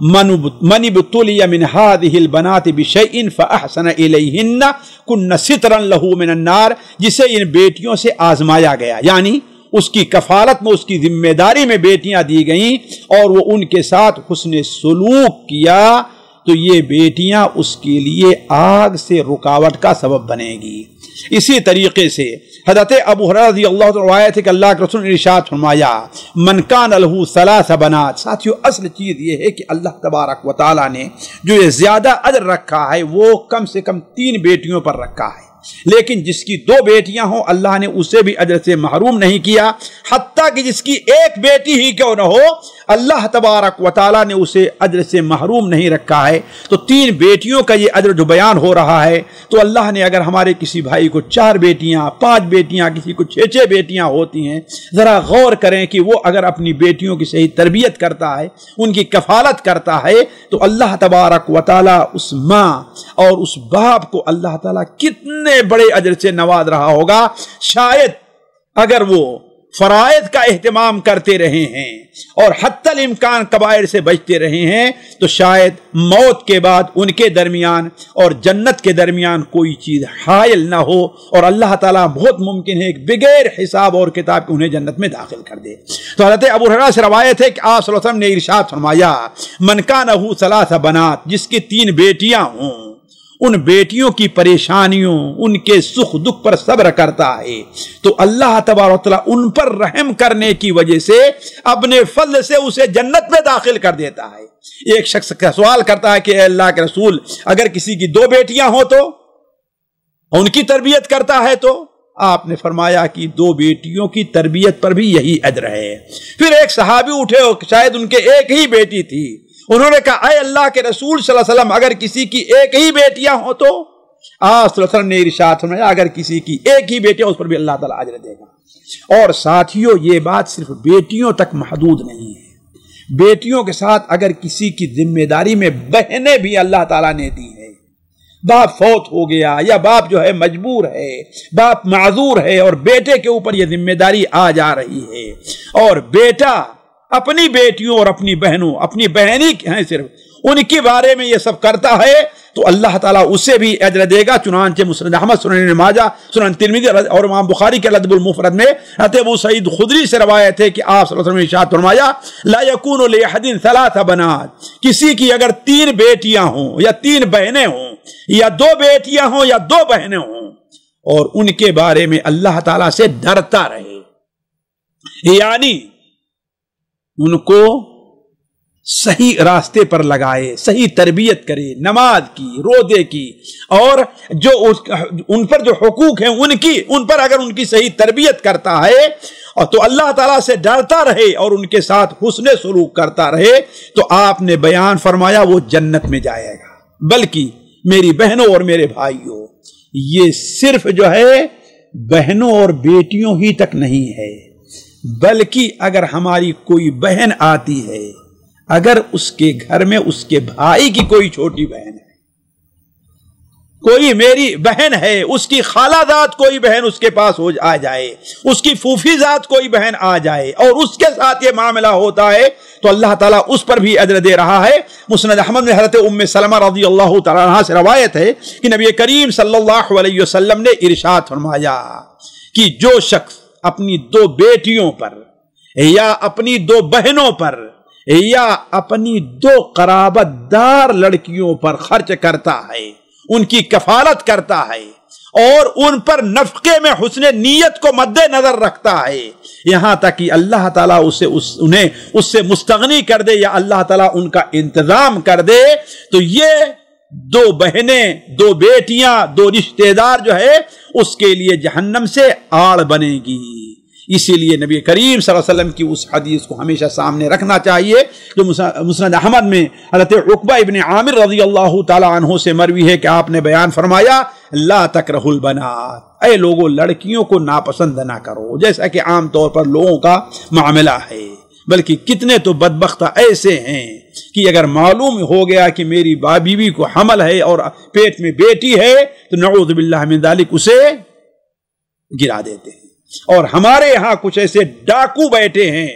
من ابتلی من هذه البنات بشیء فاحسن الیہن کن سترا لہ من النار، جسے ان بیٹیوں سے آزمایا گیا، یعنی اس کی کفالت میں، اس کی ذمہ داری میں بیٹیاں دی گئیں اور وہ ان کے ساتھ حسن سلوک کیا تو یہ بیٹیاں اس کے لیے آگ سے رکاوٹ کا سبب بنے گی۔ اسی طریقے سے حضرت ابو ہریرہ رضی اللہ عنہ روایت ہے کہ اللہ کے رسول نے ارشاد فرمایا من کان لہ ثلاث بنات۔ ساتھیو اصل چیز یہ ہے کہ اللہ تبارک و تعالیٰ نے جو یہ زیادہ اجر رکھا ہے وہ کم سے کم 3 بیٹیوں پر رکھا ہے، لیکن جس کی 2 بیٹیاں ہوں اللہ نے اسے بھی اجر سے محروم نہیں کیا، حتیٰ کہ جس کی 1 بیٹی ہی کیوں نہ ہو اللہ تبارک و تعالیٰ نے اسے اجر سے محروم نہیں رکھا ہے۔ تو 3 بیٹیوں کا یہ اجر جو بیان ہو رہا ہے، تو اللہ نے اگر ہمارے کسی بھائی کو 4 بیٹیاں 5 بیٹیاں کسی کو 6 بیٹیاں ہوتی ہیں، ذرا غور کریں کہ وہ اگر اپنی بیٹیوں کی صحیح تربیت کرتا ہے، ان کی کفالت کرتا ہے، تو اللہ تبارک و تعالیٰ اس ماں اور اس باپ کو اللہ تعالیٰ کتنے بڑے اجر سے نواز رہا ہوگا۔ شاید اگر وہ فرائض کا اہتمام کرتے رہے ہیں اور حتی الامکان کبائر سے بچتے رہے ہیں، تو شاید موت کے بعد ان کے درمیان اور جنت کے درمیان کوئی چیز حائل نہ ہو، اور اللہ تعالیٰ بہت ممکن ہے کہ بغیر حساب اور کتاب کے انہیں جنت میں داخل کر دے۔ تو حضرت ابو ہریرہ سے روایت ہے کہ آپ صلی اللہ علیہ وسلم نے ارشاد فرمایا من کان لہ ثلاث بنات، جس کی 3 بیٹیاں ہوں، ان بیٹیوں کی پریشانیوں ان کے سکھ دکھ پر صبر کرتا ہے، تو اللہ تبارک و تعالیٰ ان پر رحم کرنے کی وجہ سے اپنے فضل سے اسے جنت میں داخل کر دیتا ہے۔ ایک شخص کا سوال کرتا ہے کہ اے اللہ کے رسول اگر کسی کی 2 بیٹیاں ہوں تو ان کی تربیت کرتا ہے، تو آپ نے فرمایا کہ 2 بیٹیوں کی تربیت پر بھی یہی اجر ہے۔ پھر ایک صحابی اٹھے، شاید ان کے 1 ہی بیٹی تھی، انہوں نے کہا اے اللہ کے رسول صلی اللہ علیہ وسلم اگر کسی کی 1 ہی بیٹیاں ہوں تو آپ صلی اللہ علیہ وسلم نے ارشاد فرمایا اگر کسی کی 1 ہی بیٹی اس پر بھی اللہ تعالیٰ اجر دے گا۔ اور ساتھیوں یہ بات صرف بیٹیوں تک محدود نہیں ہے، بیٹیوں کے ساتھ اگر کسی کی ذمہ داری میں بہنیں بھی اللہ تعالیٰ نے دی ہے، باپ فوت ہو گیا یا باپ جو ہے مجبور ہے، باپ معذور ہے اور بیٹے کے اوپر یہ ذمہ داری آ جا رہی ہے، اور بیٹا اپنی بیٹیوں اور اپنی بہنوں، اپنی بہنی ہیں صرف ان کے بارے میں یہ سب کرتا ہے، تو اللہ تعالیٰ اسے بھی اجر دے گا۔ چنانچہ مسند احمد، سنن ابن ماجہ، سنن ترمذی اور امام بخاری کے الادب المفرد میں حضرت ابو سعید خدری سے روایت ہے کہ آپ صلی اللہ علیہ وسلم نے ارشاد فرمایا لا یکون لاحد 3 بنات، کسی کی اگر 3 بیٹیاں ہوں یا 3 بہنیں ہوں یا 2 بیٹیاں ہوں یا 2 بہنیں ہوں، اور ان کے بارے میں اللہ تعالیٰ سے ڈرتا رہے، یعنی ان کو صحیح راستے پر لگائے، صحیح تربیت کرے، نماز کی، روزے کی، اور جو ان پر جو حقوق ہیں ان پر اگر ان کی صحیح تربیت کرتا ہے اور تو اللہ تعالیٰ سے ڈرتا رہے اور ان کے ساتھ حسن سلوک کرتا رہے، تو آپ نے بیان فرمایا وہ جنت میں جائے گا۔ بلکہ میری بہنوں اور میرے بھائیوں، یہ صرف جو ہے بہنوں اور بیٹیوں ہی تک نہیں ہے، بلکہ اگر ہماری کوئی بہن آتی ہے، اگر اس کے گھر میں اس کے بھائی کی کوئی چھوٹی بہن ہے، کوئی میری بہن ہے، اس کی خالہ ذات کوئی بہن اس کے پاس آ جائے، اس کی پھوپھی ذات کوئی بہن آ جائے اور اس کے ساتھ یہ معاملہ ہوتا ہے، تو اللہ تعالیٰ اس پر بھی اجر دے رہا ہے۔ مسند احمد میں حضرت ام سلمہ رضی اللہ تعالیٰ عنہا سے روایت ہے کہ نبی کریم صلی اللہ علیہ وسلم نے ارشاد فرمایا کہ جو شخص اپنی 2 بیٹیوں پر یا اپنی 2 بہنوں پر یا اپنی 2 قرابت دار لڑکیوں پر خرچ کرتا ہے، ان کی کفالت کرتا ہے اور ان پر نفقے میں حسن نیت کو مد نظر رکھتا ہے، یہاں تک کہ اللہ تعالیٰ انہیں اس سے مستغنی کر دے یا اللہ تعالیٰ ان کا انتظام کر دے، تو یہ 2 بہنیں، 2 بیٹیاں، 2 رشتہ دار جو ہے اس کے لیے جہنم سے آڑ بنے گی۔ اسی لیے نبی کریم صلی اللہ علیہ وسلم کی اس حدیث کو ہمیشہ سامنے رکھنا چاہیے جو مسند احمد میں حضرت عقبہ ابن عامر رضی اللہ تعالی عنہ سے مروی ہے کہ آپ نے بیان فرمایا لا تکرہ البنات، اے لوگوں لڑکیوں کو ناپسند نہ کرو، جیسا کہ عام طور پر لوگوں کا معاملہ ہے، بلکہ کتنے تو بدبخت ایسے ہیں کہ اگر معلوم ہو گیا کہ میری بیوی کو حمل ہے اور پیٹ میں بیٹی ہے تو نعوذ باللہ من ذالک اسے گرا دیتے ہیں۔ اور ہمارے یہاں کچھ ایسے ڈاکو بیٹھے ہیں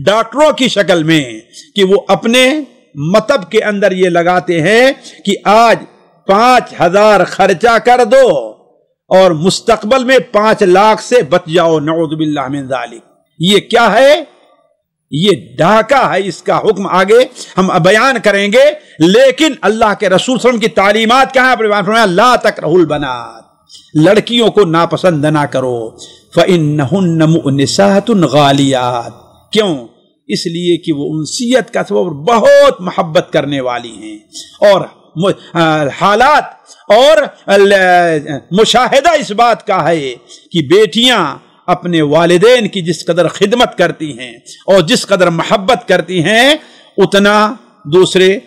ڈاکٹروں کی شکل میں کہ وہ اپنے مطب کے اندر یہ لگاتے ہیں کہ آج 5,000 خرچہ کر دو اور مستقبل میں 5 لاکھ سے بچ جاؤ، نعوذ باللہ من ذالک۔ یہ کیا ہے؟ یہ ڈھاکہ ہے، اس کا حکم آگے ہم بیان کریں گے، لیکن اللہ کے رسول صلی اللہ علیہ وسلم کی تعلیمات کیا ہے؟ فرمایا لا تکرہوا البنات، لڑکیوں کو ناپسند نہ کرو، فإنہن مؤنسات غالیات، کیوں؟ اس لیے کہ وہ انسیت کا سبب بہت محبت کرنے والی ہیں، اور حالات اور مشاہدہ اس بات کا ہے کہ بیٹیاں اپنے والدین کی جس قدر خدمت کرتی ہیں اور جس قدر محبت کرتی ہیں، اتنا دوسرے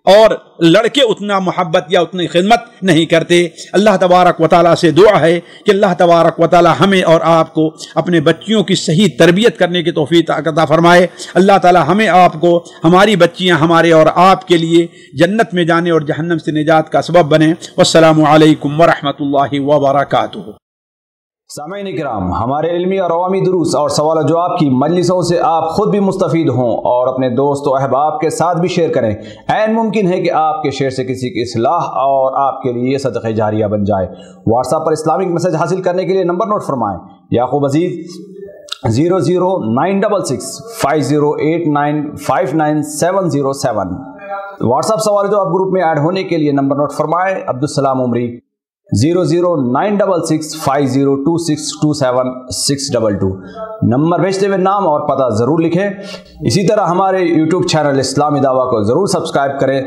اور لڑکے اتنا محبت یا اتنی خدمت نہیں کرتے۔ اللہ تبارک و تعالیٰ سے دعا ہے کہ اللہ تبارک و تعالیٰ ہمیں اور آپ کو اپنے بچیوں کی صحیح تربیت کرنے کی توفیق عطا فرمائے۔ اللہ تعالیٰ ہمیں آپ کو، ہماری بچیاں ہمارے اور آپ کے لیے جنت میں جانے اور جہنم سے نجات کا سبب بنیں۔ والسلام علیکم ورحمۃ اللہ وبرکاتہ۔ سامعین کرام، ہمارے علمی اور عوامی دروس اور سوال و جواب کی مجلسوں سے آپ خود بھی مستفید ہوں اور اپنے دوست و احباب کے ساتھ بھی شیئر کریں۔ عین ممکن ہے کہ آپ کے شیئر سے کسی کی اصلاح اور آپ کے لیے صدقہ جاریہ بن جائے۔ واٹس ایپ پر اسلامک میسج حاصل کرنے کے لیے نمبر نوٹ فرمائیں: یعقوب عزیز 00966 5089 59707۔ واٹس ایپ سوال و جواب گروپ میں ایڈ ہونے کے لیے نمبر نوٹ فرمائیں: عبدالسلام عمری 00966 502627 نمبر بھیجتے ہوئے نام اور پتہ ضرور لکھیں۔ اسی طرح ہمارے یوٹیوب چینل اسلامی دعویٰ کو ضرور سبسکرائب کریں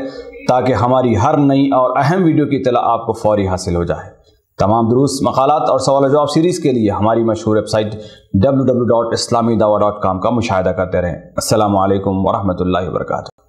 تاکہ ہماری ہر نئی اور اہم ویڈیو کی اطلاع آپ کو فوری حاصل ہو جائے۔ تمام دروس، مقالات اور سوال و جواب سیریز کے لیے ہماری مشہور ویب سائٹ www.islamidawah.com کا مشاہدہ کرتے رہیں۔ السلام علیکم ورحمۃ اللہ وبرکاتہ۔